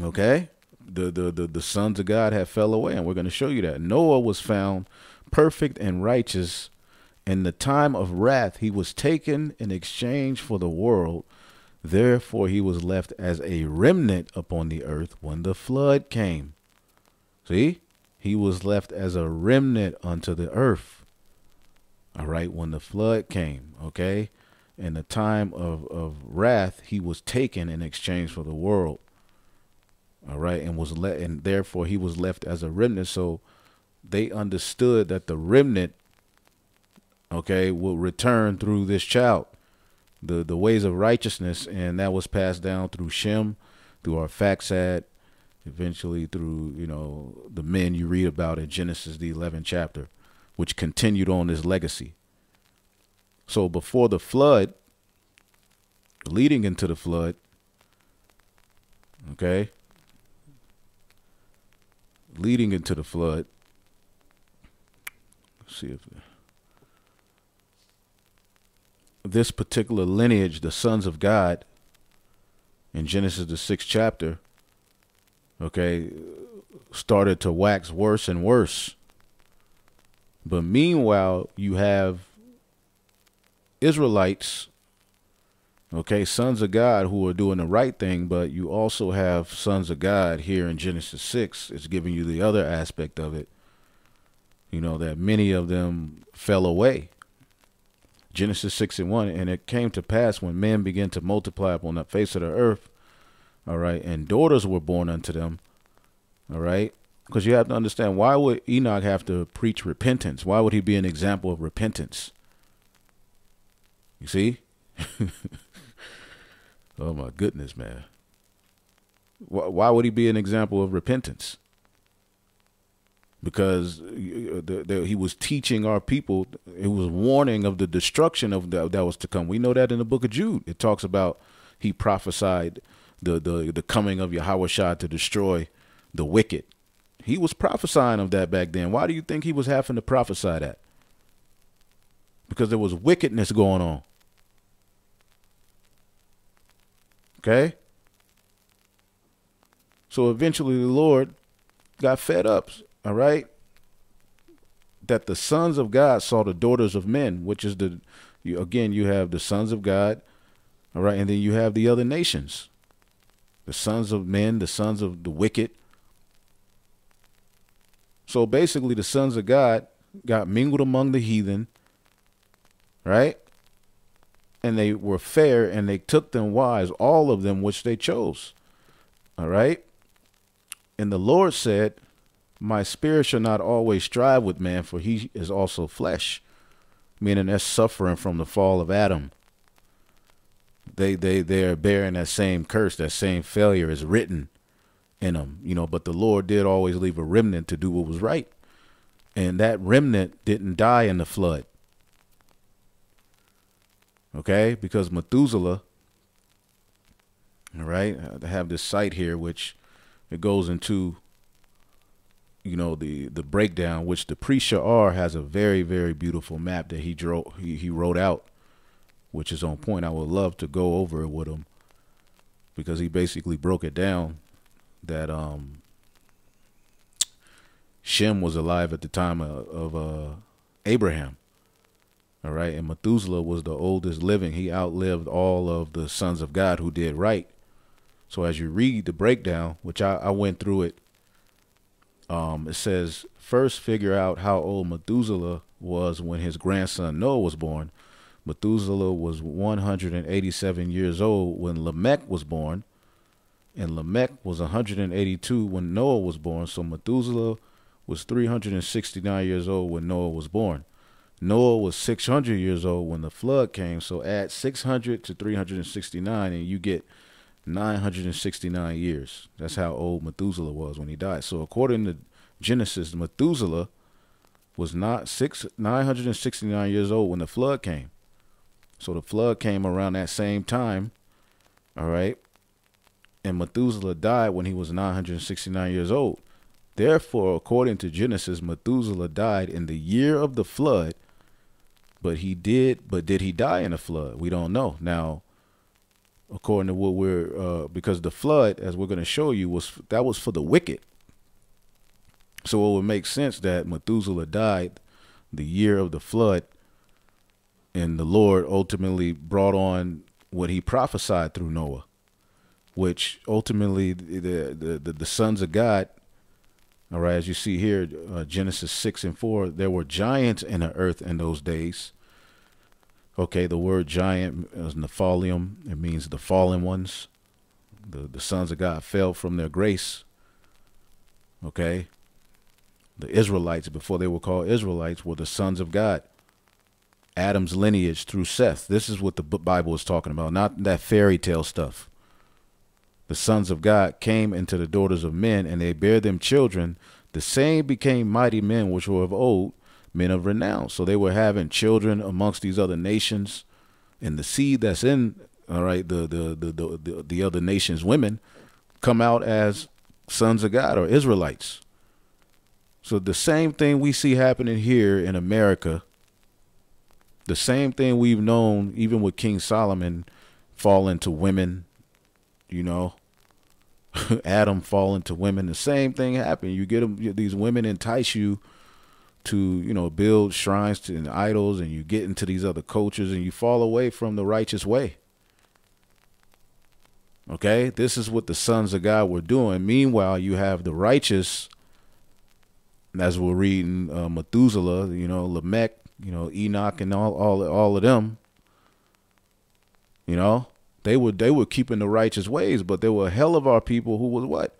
[SPEAKER 1] okay? The sons of God have fell away, and we're going to show you that. Noah was found perfect and righteous. In the time of wrath, he was taken in exchange for the world. Therefore, he was left as a remnant upon the earth when the flood came. See, he was left as a remnant unto the earth. All right, when the flood came, okay, in the time of wrath, he was taken in exchange for the world. All right, and therefore he was left as a remnant. So they understood that the remnant, okay, will return through this child, the ways of righteousness, and that was passed down through Shem, through Arphaxad, eventually through the men you read about in Genesis the 11th chapter, which continued on this legacy. So before the flood, leading into the flood, okay, leading into the flood. Let's see if this particular lineage, the sons of God, in Genesis the 6th chapter, okay, started to wax worse and worse. But meanwhile, you have Israelites, okay, sons of God who are doing the right thing, but you also have sons of God here in Genesis 6. It's giving you the other aspect of it, that many of them fell away. Genesis 6:1, and it came to pass when men began to multiply upon the face of the earth, all right, and daughters were born unto them, all right, because you have to understand, why would Enoch have to preach repentance? Why would he be an example of repentance? You see? Oh my goodness, man. Why would he be an example of repentance? Because he was teaching our people. It was warning of the destruction of that was to come. We know that in the book of Jude. It talks about he prophesied the coming of Yahweh to destroy the wicked. He was prophesying of that back then. Why do you think he was having to prophesy that? Because there was wickedness going on. Okay? So eventually the Lord got fed up, all right? That the sons of God saw the daughters of men, which is again, you have the sons of God, all right? And then you have the other nations, the sons of men, the sons of the wicked. So basically the sons of God got mingled among the heathen, right? And they were fair, and they took them wives, all of them which they chose. All right. And the Lord said, My spirit shall not always strive with man, for he is also flesh. Meaning they're suffering from the fall of Adam. They're bearing that same curse, that same failure is written in them, but the Lord did always leave a remnant to do what was right. And that remnant didn't die in the flood. Okay, because Methuselah, all right, I have this site here, which it goes into, the breakdown, which the priest Sha'ar has a very, very beautiful map that he wrote out, which is on point. I would love to go over it with him, because he basically broke it down that Shem was alive at the time of Abraham. All right. And Methuselah was the oldest living. He outlived all of the sons of God who did right. So as you read the breakdown, which I went through it, it says, first figure out how old Methuselah was when his grandson Noah was born. Methuselah was 187 years old when Lamech was born, and Lamech was 182 when Noah was born. So Methuselah was 369 years old when Noah was born. Noah was 600 years old when the flood came. So add 600 to 369 and you get 969 years. That's how old Methuselah was when he died. So according to Genesis, Methuselah was not 969 years old when the flood came. So the flood came around that same time. All right. And Methuselah died when he was 969 years old. Therefore, according to Genesis, Methuselah died in the year of the flood. But did he die in the flood? We don't know. Now, according to what because the flood, as we're going to show you, was for the wicked. So it would make sense that Methuselah died the year of the flood, and the Lord ultimately brought on what he prophesied through Noah, which ultimately the sons of God, all right, as you see here, Genesis 6:4, there were giants in the earth in those days. Okay, the word giant is Nephilim. It means the fallen ones. The sons of God fell from their grace. Okay. The Israelites, before they were called Israelites, were the sons of God. Adam's lineage through Seth. This is what the Bible is talking about, not that fairy tale stuff. The sons of God came into the daughters of men, and they bare them children. The same became mighty men which were of old, men of renown. So they were having children amongst these other nations, and the seed that's in, all right, the other nations' women come out as sons of God or Israelites. So the same thing we see happening here in America, the same thing we've known even with King Solomon falling to women, Adam falling to women, the same thing happened. You get them, these women entice you to, build shrines and idols, and you get into these other cultures and you fall away from the righteous way. Okay, this is what the sons of God were doing. Meanwhile, you have the righteous, as we're reading, Methuselah, Lamech, Enoch, and all of them. They were keeping the righteous ways, but there were a hell of our people who was what?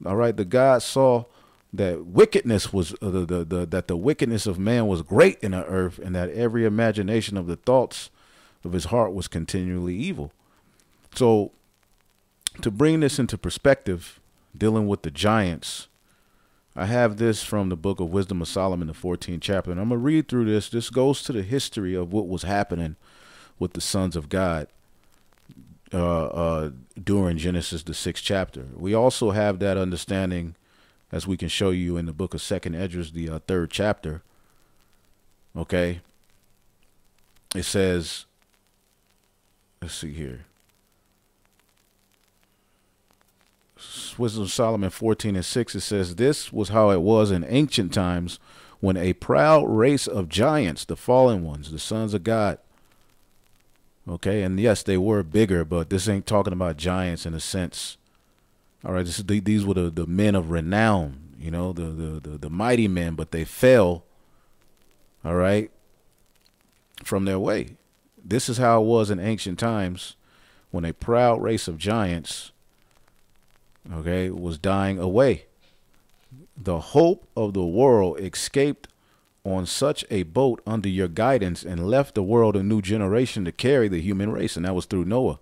[SPEAKER 1] All right, the God saw that wickedness was that the wickedness of man was great in the earth, and that every imagination of the thoughts of his heart was continually evil. So to bring this into perspective, dealing with the giants, I have this from the book of Wisdom of Solomon, the 14th chapter, and I'm going to read through this. This goes to the history of what was happening with the sons of God during Genesis, the 6th chapter. We also have that understanding, as we can show you in the book of 2nd Esdras, the 3rd chapter. Okay. It says, let's see here. Wisdom of Solomon 14:6, it says, this was how it was in ancient times when a proud race of giants, the fallen ones, the sons of God. Okay, and yes, they were bigger, but this ain't talking about giants in a sense. All right, these were the men of renown, the mighty men, but they fell, all right, from their way. This is how it was in ancient times when a proud race of giants, okay, was dying away. the hope of the world escaped on such a boat under your guidance and left the world a new generation to carry the human race. And that was through Noah.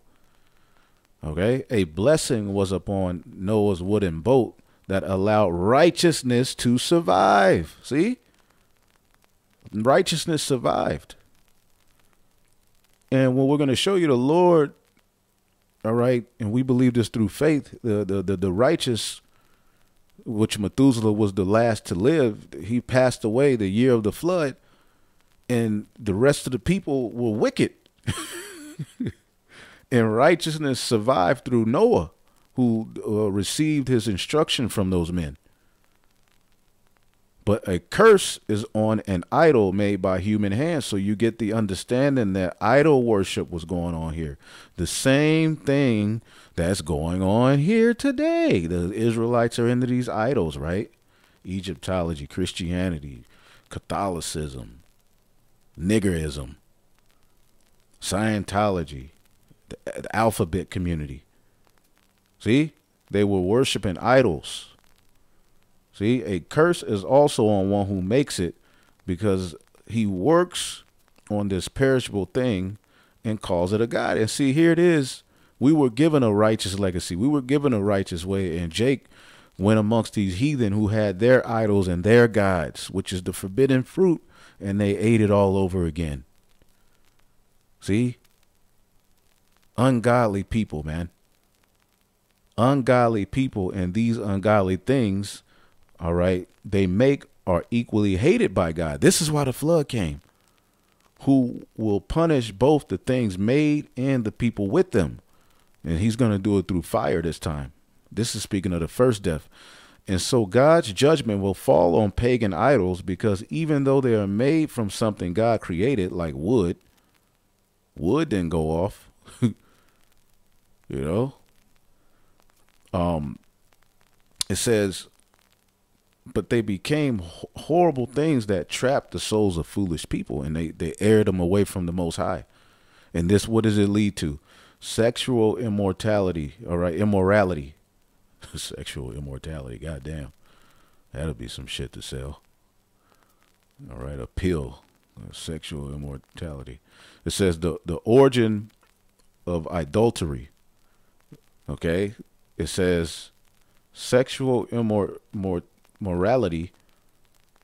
[SPEAKER 1] Okay. A blessing was upon Noah's wooden boat that allowed righteousness to survive. See? Righteousness survived. And when we're going to show you the Lord, all right, and we believe this through faith, the righteous, which Methuselah was the last to live, he passed away the year of the flood, and the rest of the people were wicked. And righteousness survived through Noah, who received his instruction from those men. But a curse is on an idol made by human hands. So you get the understanding that idol worship was going on here. The same thing that's going on here today. The Israelites are into these idols, right? Egyptology, Christianity, Catholicism, niggerism, Scientology, the alphabet community. See, they were worshiping idols. See, a curse is also on one who makes it, because he works on this perishable thing and calls it a god. And see, here it is. We were given a righteous legacy. We were given a righteous way. And Jake went amongst these heathen who had their idols and their gods, which is the forbidden fruit, and they ate it all over again. See? Ungodly people, man. Ungodly people, and these ungodly things, all right, they make are equally hated by God. This is why the flood came, who will punish both the things made and the people with them. And he's going to do it through fire this time. This is speaking of the first death. And so God's judgment will fall on pagan idols, because even though they are made from something God created, like wood didn't go off. You know, it says, but they became horrible things that trapped the souls of foolish people, and they aired them away from the Most High. And this, what does it lead to? Sexual immortality. All right, immorality. Sexual immortality. Goddamn, that'll be some shit to sell. All right, a pill. Sexual immortality. It says the origin of adultery. Okay, it says sexual immorality,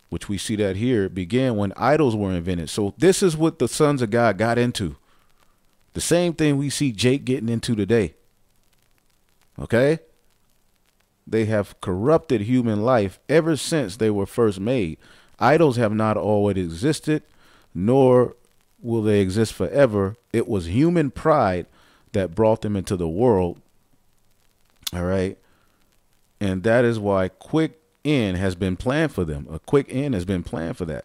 [SPEAKER 1] which we see that here, began when idols were invented. So this is what the sons of God got into. The same thing we see Jake getting into today. Okay? They have corrupted human life ever since they were first made. Idols have not always existed, nor will they exist forever. It was human pride that brought them into the world. All right. And that is why quick end has been planned for them. A quick end has been planned for that.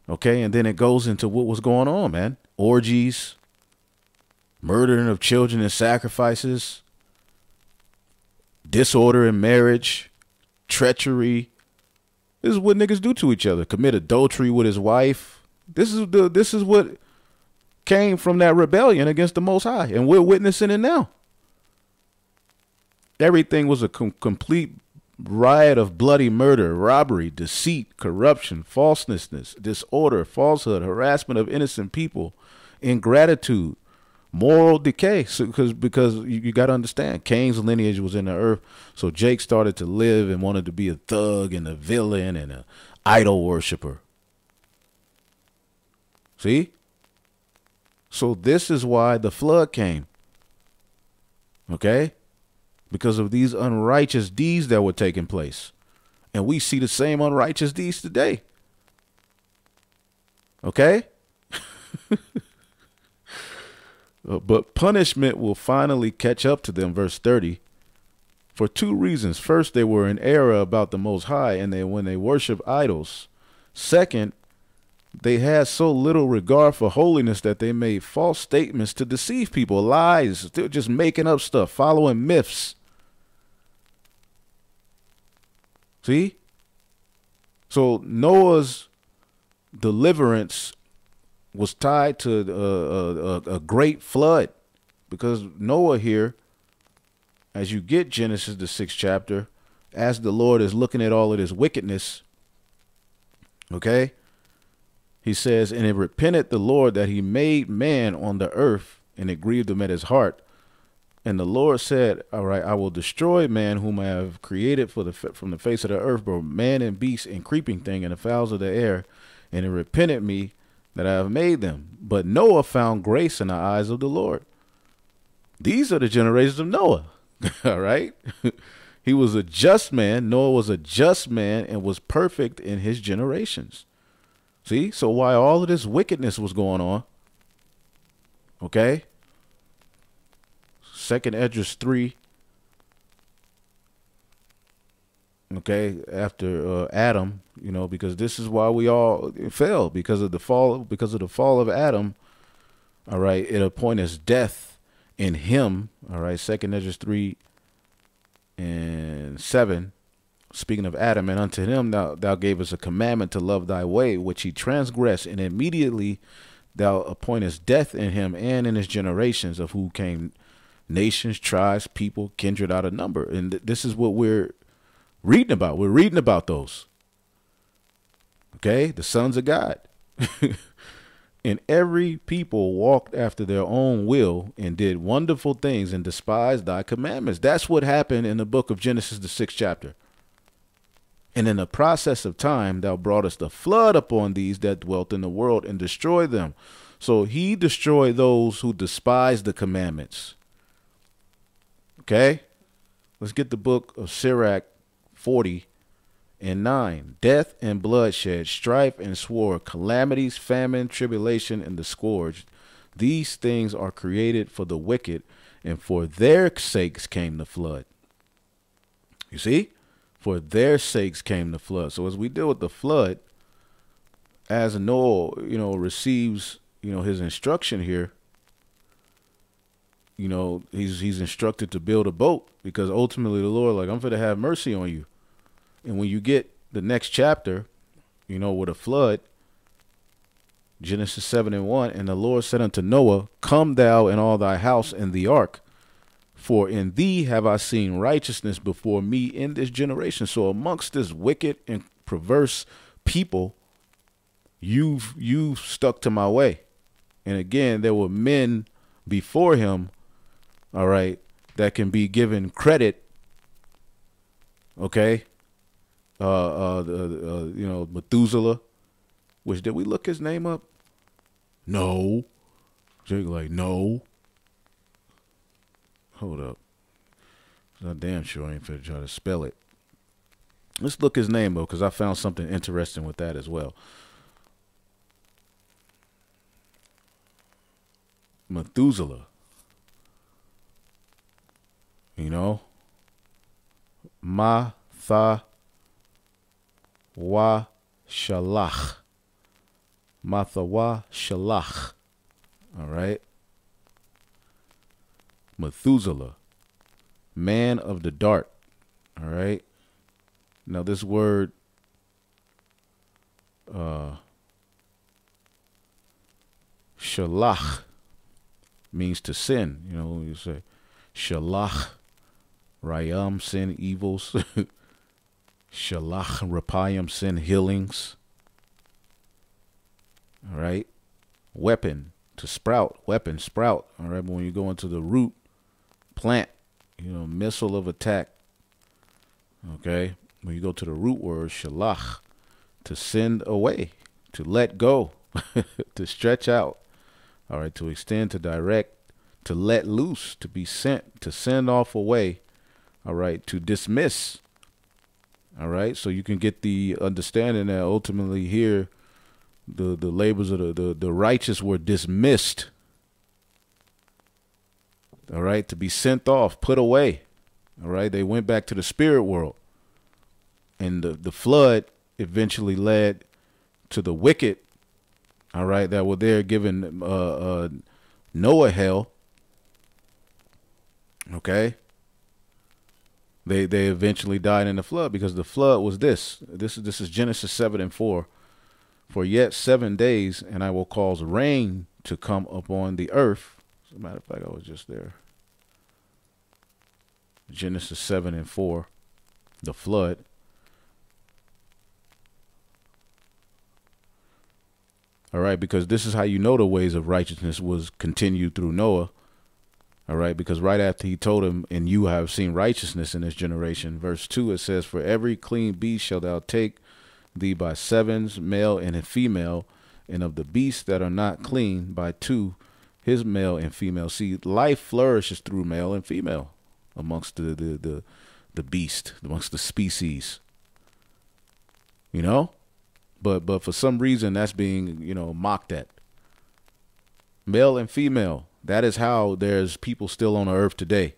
[SPEAKER 1] Okay. And then it goes into what was going on, man. Orgies, murdering of children and sacrifices, disorder in marriage, treachery. This is what niggas do to each other. Commit adultery with his wife. This is what came from that rebellion against the Most High. And we're witnessing it now. Everything was a complete riot of bloody murder, robbery, deceit, corruption, falseness, disorder, falsehood, harassment of innocent people, ingratitude, moral decay. So, because you got to understand, Cain's lineage was in the earth. So Jake started to live and wanted to be a thug and a villain and an idol worshiper. See? So this is why the flood came. Okay? Because of these unrighteous deeds that were taking place. And we see the same unrighteous deeds today. Okay? But punishment will finally catch up to them, verse 30, for two reasons. First, they were in error about the Most High, and when they worship idols. Second, they had so little regard for holiness that they made false statements to deceive people, lies. They were just making up stuff, following myths. See? So Noah's deliverance was tied to a great flood, because Noah here, as you get Genesis, the 6th chapter, as the Lord is looking at all of this wickedness, okay, he says, and it repented the Lord that he made man on the earth, and it grieved him at his heart. And the Lord said, all right, I will destroy man whom I have created from the face of the earth, both man and beast and creeping thing and the fowls of the air. And it repented me that I have made them. But Noah found grace in the eyes of the Lord. These are the generations of Noah. All right. He was a just man. Noah was a just man and was perfect in his generations. See, so while all of this wickedness was going on, okay, 2nd Esdras 3, okay, after Adam, you know, because this is why we all fell, because of the fall of Adam. All right, it appointed death in him. All right, 2nd Esdras 3 and 7. Speaking of Adam, and unto him thou gavest a commandment to love thy way, which he transgressed, and immediately thou appointest death in him and in his generations, of who came nations, tribes, people, kindred out of number. And this is what we're reading about. We're reading about those. Okay, the sons of God. And every people walked after their own will and did wonderful things and despised thy commandments. That's what happened in the book of Genesis, the 6th chapter. And in the process of time, thou broughtest the flood upon these that dwelt in the world and destroyed them. So he destroyed those who despised the commandments. Okay, let's get the book of Sirach 40 and 9. Death and bloodshed, strife and sword, calamities, famine, tribulation, and the scourge. These things are created for the wicked, and for their sakes came the flood. You see? For their sakes came the flood. So as we deal with the flood, as Noah, you know, receives, you know, his instruction here, you know, he's instructed to build a boat, because ultimately the Lord, like, I'm going to have mercy on you. And when you get the next chapter, you know, with a flood, Genesis 7 and 1, and the Lord said unto Noah, come thou and all thy house in the ark, for in thee have I seen righteousness before me in this generation. So amongst this wicked and perverse people, you've stuck to my way. And again, there were men before him, all right, that can be given credit. Okay. You know, Methuselah, which, did we look his name up? No. Jake, like, no. Hold up. I'm damn sure I ain't finna try to spell it. Let's look his name up, because I found something interesting with that as well. Methuselah. You know? Matha wa shalach. Matha wa shalach. All right. Methuselah, man of the dart. All right. Now this word, shalach, means to sin. You know, you say shalach, rayam, sin evils. Shalach, rapayam, sin healings. All right. Weapon, to sprout. Weapon, sprout. All right. But when you go into the root, plant, you know, missile of attack. Okay. When you go to the root word, shalach, to send away, to let go, to stretch out. All right. To extend, to direct, to let loose, to be sent, to send off away. All right. To dismiss. All right. So you can get the understanding that ultimately here, the labors of the righteous were dismissed. All right. To be sent off, put away. All right. They went back to the spirit world. And the flood eventually led to the wicked. All right. That were there giving Noah hell. Okay. They eventually died in the flood, because the flood was this. This is Genesis 7 and 4. For yet 7 days, and I will cause rain to come upon the earth. As a matter of fact, I was just there. Genesis 7 and 4. the flood. All right, because this is how you know the ways of righteousness was continued through Noah. All right, because right after he told him, and you have seen righteousness in this generation, verse 2, it says, for every clean beast shalt thou take thee by sevens, male and female, and of the beasts that are not clean by two, his male and female. See, life flourishes through male and female amongst the beast, amongst the species, you know? But for some reason that's being, mocked at. Male and female. That is how there's people still on the earth today.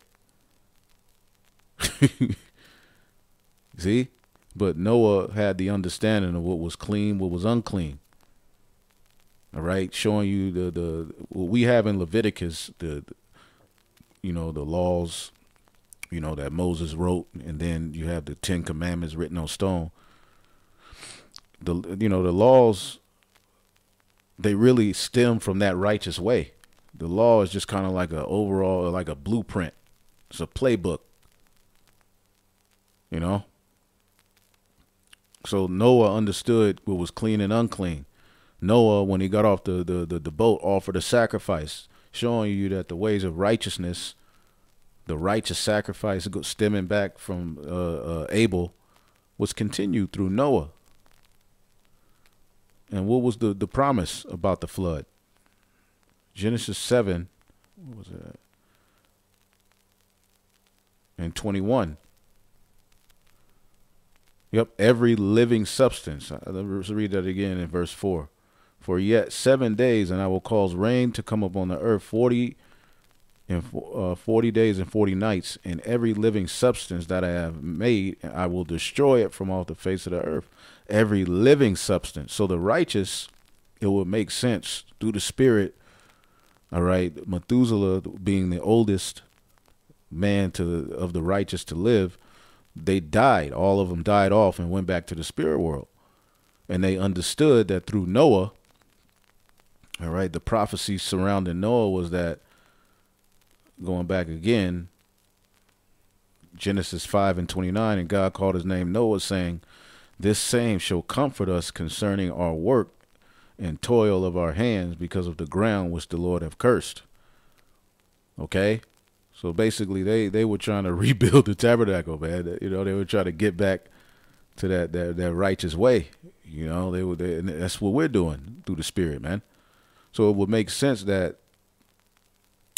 [SPEAKER 1] See? But Noah had the understanding of what was clean, what was unclean. All right, showing you the what we have in Leviticus, the laws, that Moses wrote, and then you have the 10 Commandments written on stone. The laws, they really stem from that righteous way. The law is just kind of like a overall, like a blueprint. It's a playbook, So Noah understood what was clean and unclean. Noah, when he got off the boat, offered a sacrifice, showing you that the ways of righteousness, the righteous sacrifice stemming back from Abel, was continued through Noah. And what was the promise about the flood? Genesis 7, what was that? And 21. Yep, every living substance. Let's read that again in verse 4. For yet 7 days, and I will cause rain to come upon the earth 40 days and 40 nights, and every living substance that I have made, I will destroy it from off the face of the earth. Every living substance. So the righteous, it would make sense through the Spirit. All right, Methuselah being the oldest man of the righteous to live, they died. All of them died off and went back to the spirit world. And they understood that through Noah, all right, the prophecy surrounding Noah was that, going back again, Genesis 5:29, and God called his name Noah, saying, this same shall comfort us concerning our work and toil of our hands because of the ground which the Lord have cursed. Okay? So basically they were trying to rebuild the tabernacle, man. They were trying to get back to that righteous way. And that's what we're doing through the Spirit, man. So it would make sense that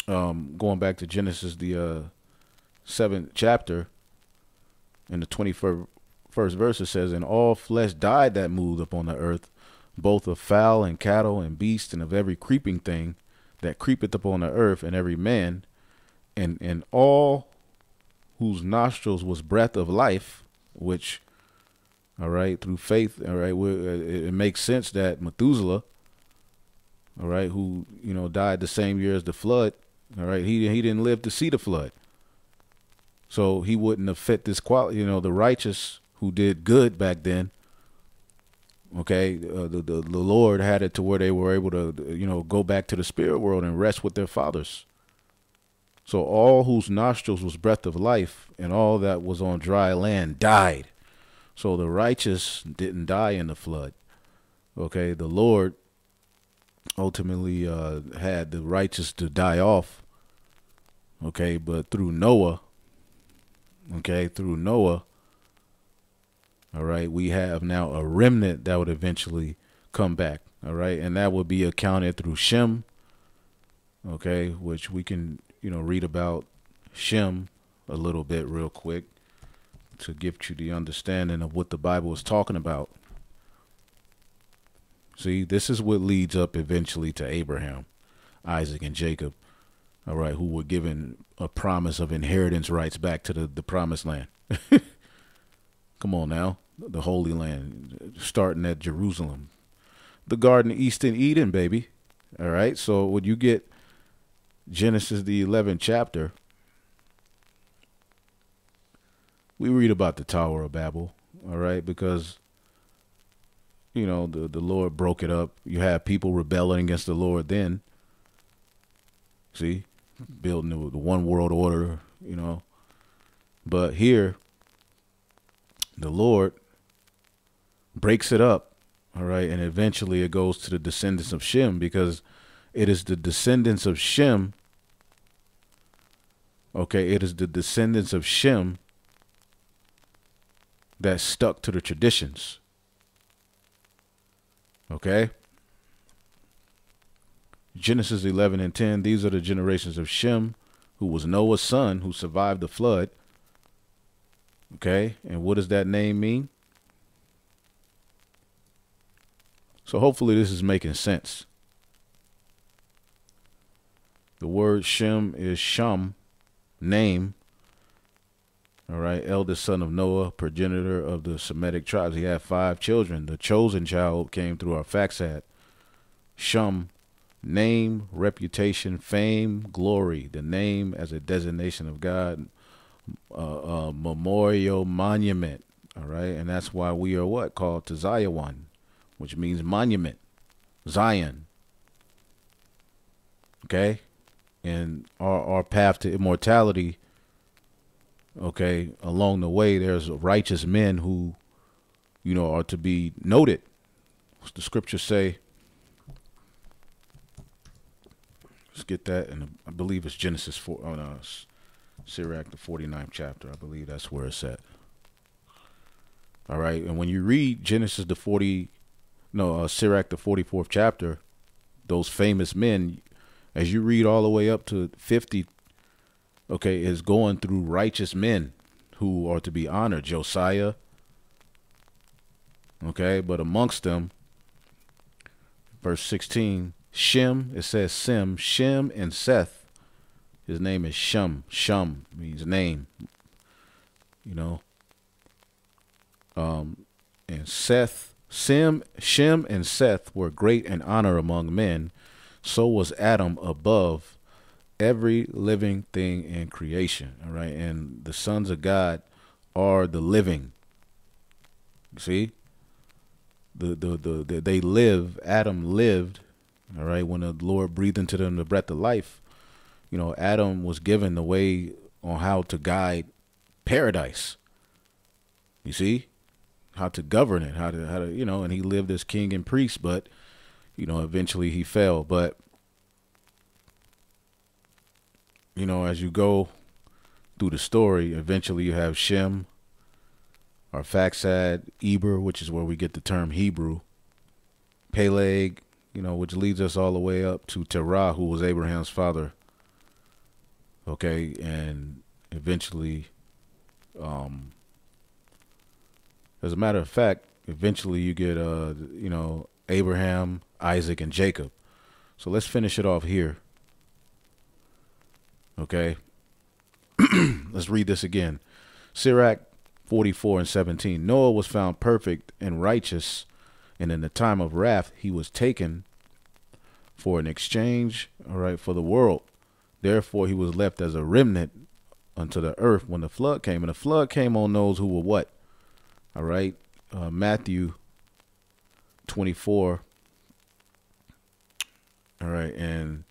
[SPEAKER 1] going back to Genesis, the 7th chapter, in the 21st verse, it says, and all flesh died that moved upon the earth, both of fowl and cattle and beast, and of every creeping thing that creepeth upon the earth, and every man, and all whose nostrils was breath of life, which, all right, through faith, all right, it makes sense that Methuselah, all right, who, died the same year as the flood, all right, he didn't live to see the flood. So he wouldn't have fit this quality, the righteous who did good back then. Okay, the Lord had it to where they were able to, go back to the spirit world and rest with their fathers. So all whose nostrils was breath of life, and all that was on dry land died. So the righteous didn't die in the flood. Okay, the Lord ultimately had the righteous to die off. Okay, but through Noah, all right, we have now a remnant that would eventually come back. All right, and that would be accounted through Shem. Okay, which we can, read about Shem a little bit real quick to give you the understanding of what the Bible is talking about. See, this is what leads up eventually to Abraham, Isaac, and Jacob. All right, who were given a promise of inheritance rights back to the promised land. Come on now, the Holy Land, starting at Jerusalem, the Garden of Eastern Eden, baby. All right, so when you get Genesis, the 11th chapter, we read about the Tower of Babel, all right, because, the Lord broke it up. You have people rebelling against the Lord then. See, building the one world order, But here, the Lord breaks it up, all right, and eventually it goes to the descendants of Shem, because it is the descendants of Shem, okay, it is the descendants of Shem that stuck to the traditions, okay? Genesis 11 and 10, these are the generations of Shem, who was Noah's son, who survived the flood, okay? And what does that name mean? So hopefully this is making sense. The word Shem is Sham, name. All right, eldest son of Noah, progenitor of the Semitic tribes. He had 5 children. The chosen child came through our Faxad. Sham, name, reputation, fame, glory. The name as a designation of God, memorial, monument. All right, and that's why we are what? Called to Zion, which means monument, Zion. Okay, and our path to immortality, okay, along the way, there's righteous men who, you know, are to be noted. What's the scripture say? Let's get that, and I believe it's Genesis 4, Sirach, the 49th chapter. I believe that's where it's at. All right, and when you read Genesis the Sirach the 44th chapter, those famous men, as you read all the way up to 50, okay, is going through righteous men who are to be honored. Josiah, okay, but amongst them, verse 16, Shem, it says Shem and Seth. His name is Shem. Shem means name, you know. And Shem and Seth were great in honor among men. So was Adam above every living thing in creation. All right. And the sons of God are the living. See, they live. Adam lived. All right. When the Lord breathed into them the breath of life, you know, Adam was given the way on how to guide paradise. You see, how to govern it, how to, you know, and he lived as king and priest, but, you know, eventually he fell. But, you know, as you go through the story, eventually you have Shem, Arphaxad, Eber, which is where we get the term Hebrew, Peleg, you know, which leads us all the way up to Terah, who was Abraham's father. Okay, and eventually, as a matter of fact, eventually you get, you know, Abraham, Isaac, and Jacob. So let's finish it off here. Okay. Let's read this again. Sirach 44 and 17. Noah was found perfect and righteous, and in the time of wrath he was taken for an exchange, all right, for the world. Therefore he was left as a remnant unto the earth when the flood came. And the flood came on those who were what? All right. Matthew 24. All right. And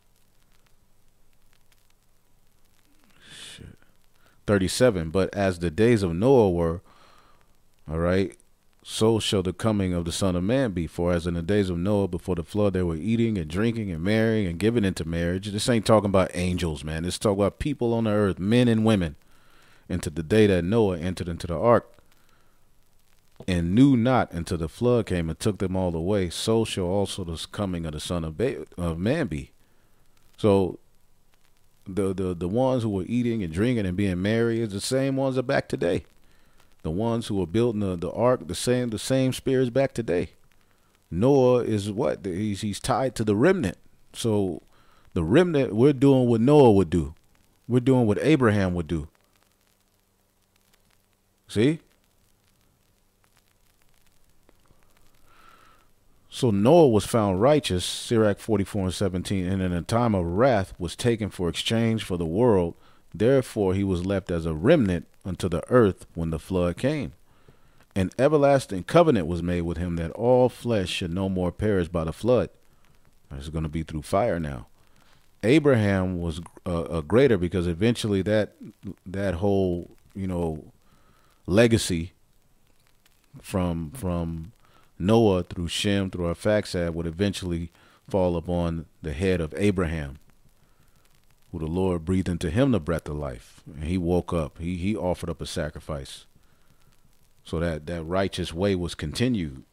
[SPEAKER 1] 37. But as the days of Noah were, all right, so shall the coming of the Son of Man be. For as in the days of Noah before the flood, they were eating and drinking and marrying and giving into marriage. This ain't talking about angels, man. This talking about people on the earth, men and women, into the day that Noah entered into the ark, and knew not until the flood came and took them all away. So shall also the coming of the Son of Man be. So the ones who were eating and drinking and being merry is the same ones are back today. The ones who were building the ark, the same spirits back today. Noah is what? He's tied to the remnant. So the remnant, we're doing what Noah would do. We're doing what Abraham would do. See? So Noah was found righteous, Sirach 44 and 17, and in a time of wrath was taken for exchange for the world. Therefore he was left as a remnant unto the earth when the flood came. An everlasting covenant was made with him that all flesh should no more perish by the flood. It's going to be through fire now. Abraham was a greater, because eventually that whole, you know, legacy, from Noah through Shem through Arphaxad would eventually fall upon the head of Abraham, who the Lord breathed into him the breath of life, and he woke up. He offered up a sacrifice, so that righteous way was continued,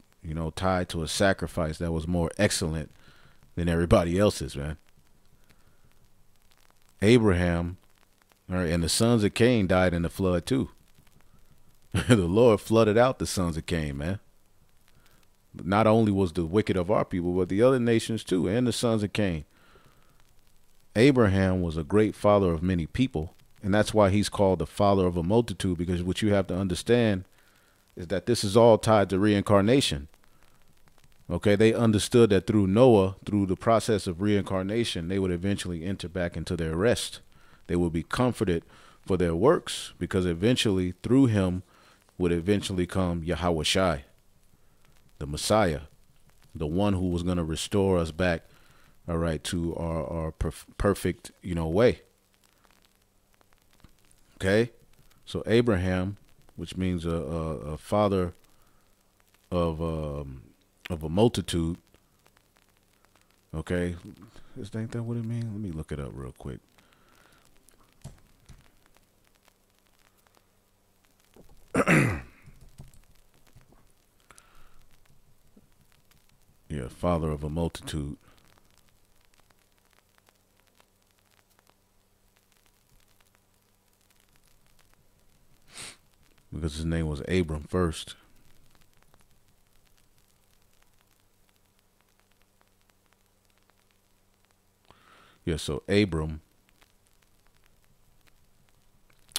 [SPEAKER 1] tied to a sacrifice that was more excellent than everybody else's, man. Abraham, all right, and the sons of Cain died in the flood too. The Lord flooded out the sons of Cain, man. Not only was the wicked of our people, but the other nations too, and the sons of Cain. Abraham was a great father of many people, and that's why he's called the father of a multitude, because what you have to understand is that this is all tied to reincarnation. Okay, they understood that through Noah, through the process of reincarnation, they would eventually enter back into their rest. They would be comforted for their works, because eventually through him would eventually come Yahweh Shai, the Messiah, the one who was going to restore us back, all right, to our perfect, way. Okay, so Abraham, which means a father of a multitude. Okay, ain't that what it means? Let me look it up real quick. Yeah, father of a multitude. Because his name was Abram first. Yeah, so Abram,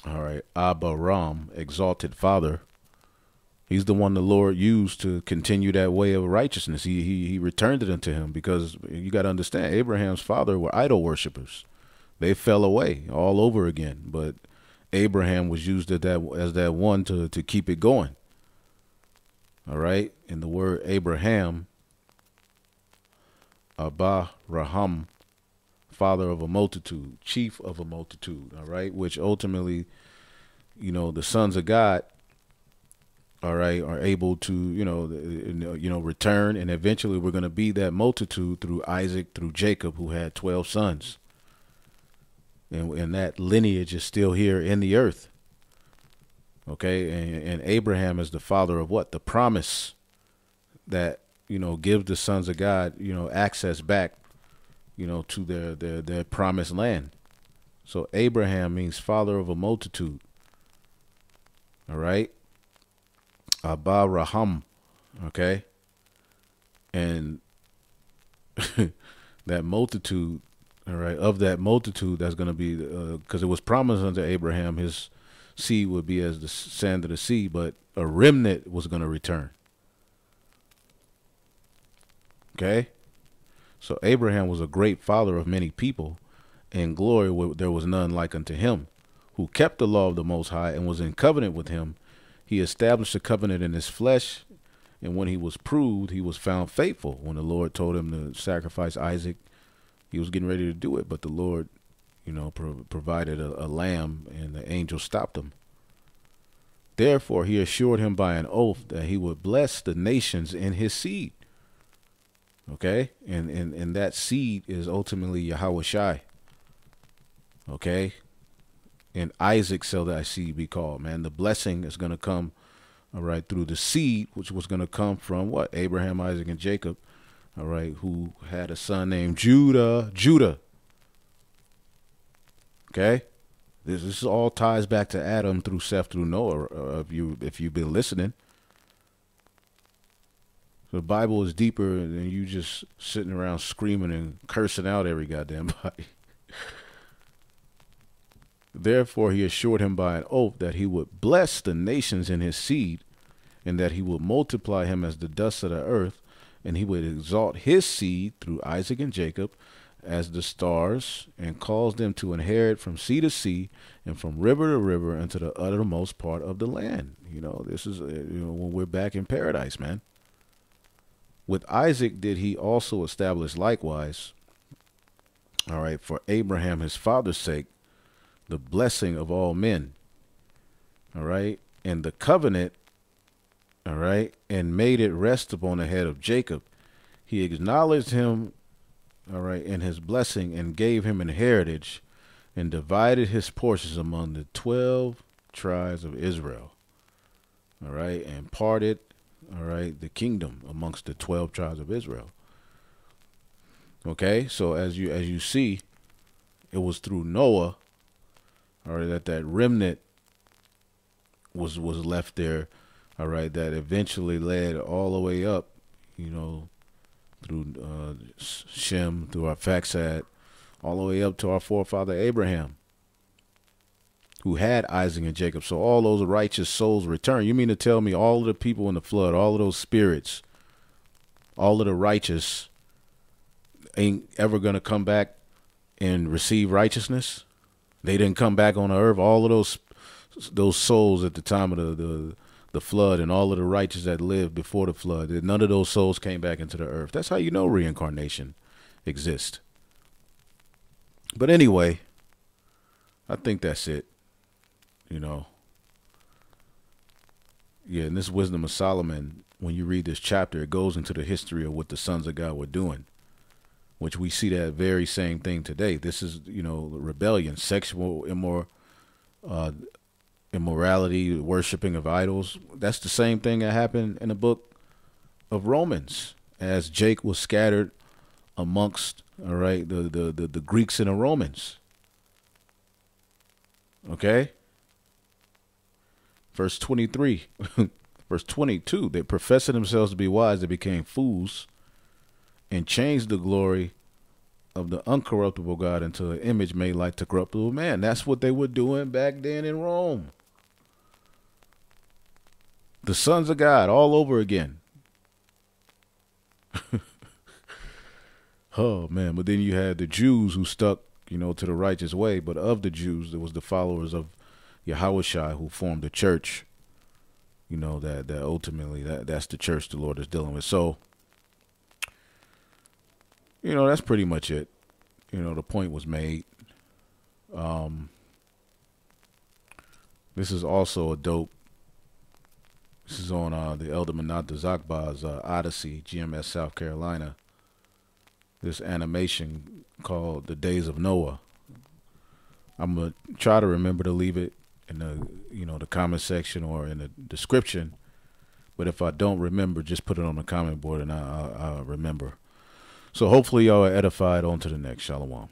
[SPEAKER 1] all right, Abaram, exalted father. He's the one the Lord used to continue that way of righteousness. He returned it unto him, because you got to understand, Abraham's father were idol worshippers. They fell away all over again, but Abraham was used as that one to keep it going. All right, and the word Abraham, Abba Raham, father of a multitude, chief of a multitude. All right, which ultimately, the sons of God, all right, are able to, return, and eventually we're going to be that multitude through Isaac, through Jacob, who had 12 sons. And that lineage is still here in the earth. Okay, and Abraham is the father of what? The promise that, gives the sons of God, access back, to their promised land. So Abraham means father of a multitude. All right. Abba Raham, okay, and that multitude, all right, of that multitude, that's going to be, because it was promised unto Abraham, his seed would be as the sand of the sea, but a remnant was going to return. Okay, so Abraham was a great father of many people, and glory there was none like unto him, who kept the law of the Most High and was in covenant with him. He established a covenant in his flesh, and when he was proved, he was found faithful. When the Lord told him to sacrifice Isaac, he was getting ready to do it, but the Lord, provided a lamb, and the angel stopped him. Therefore, he assured him by an oath that he would bless the nations in his seed. Okay, and that seed is ultimately Yahweh Shai. Okay. And Isaac shall thy seed be called, man. The blessing is going to come, all right, through the seed, which was going to come from what? Abraham, Isaac, and Jacob, all right, who had a son named Judah. Okay? This all ties back to Adam through Seth through Noah, if you've been listening. The Bible is deeper than you just sitting around screaming and cursing out every goddamn body. Therefore, he assured him by an oath that he would bless the nations in his seed, and that he would multiply him as the dust of the earth, and he would exalt his seed through Isaac and Jacob as the stars, and cause them to inherit from sea to sea and from river to river unto the uttermost part of the land. This is when we're back in paradise, man. With Isaac did he also establish likewise, all right, for Abraham his father's sake, the blessing of all men. All right. And the covenant, all right, and made it rest upon the head of Jacob. He acknowledged him, all right, in his blessing, and gave him an heritage, and divided his portions among the 12 tribes of Israel, all right, and parted, all right, the kingdom amongst the 12 tribes of Israel. Okay, so as you see, it was through Noah, all right, that remnant was left there, all right, that eventually led all the way up, through Shem, through our Faxad, all the way up to our forefather Abraham, who had Isaac and Jacob. So all those righteous souls return. You mean to tell me all of the people in the flood, all of those spirits, all of the righteous ain't ever going to come back and receive righteousness? They didn't come back on the earth. All of those souls at the time of the flood, and all of the righteous that lived before the flood, none of those souls came back into the earth. That's how you know reincarnation exists. But anyway, I think that's it. Yeah, in this Wisdom of Solomon, when you read this chapter, it goes into the history of what the sons of God were doing, which we see that very same thing today. This is, rebellion, sexual immorality, worshiping of idols. That's the same thing that happened in the book of Romans, as Jake was scattered amongst, all right, the Greeks and the Romans. Okay? Verse 23, verse 22, they professing themselves to be wise, they became fools and changed the glory of the uncorruptible God into an image made like the corruptible man. That's what they were doing back then in Rome. The sons of God all over again. Oh, man. But then you had the Jews who stuck, to the righteous way. But of the Jews, there was the followers of Yahushua who formed the church, that ultimately that's the church the Lord is dealing with. So, that's pretty much it. The point was made. This is also a dope. This is on the Elder Manata Zakba's Odyssey, GMS, South Carolina. This animation called The Days of Noah. I'm going to try to remember to leave it in the comment section or in the description. But if I don't remember, just put it on the comment board and I'll remember. So hopefully y'all are edified. On to the next. Shalom.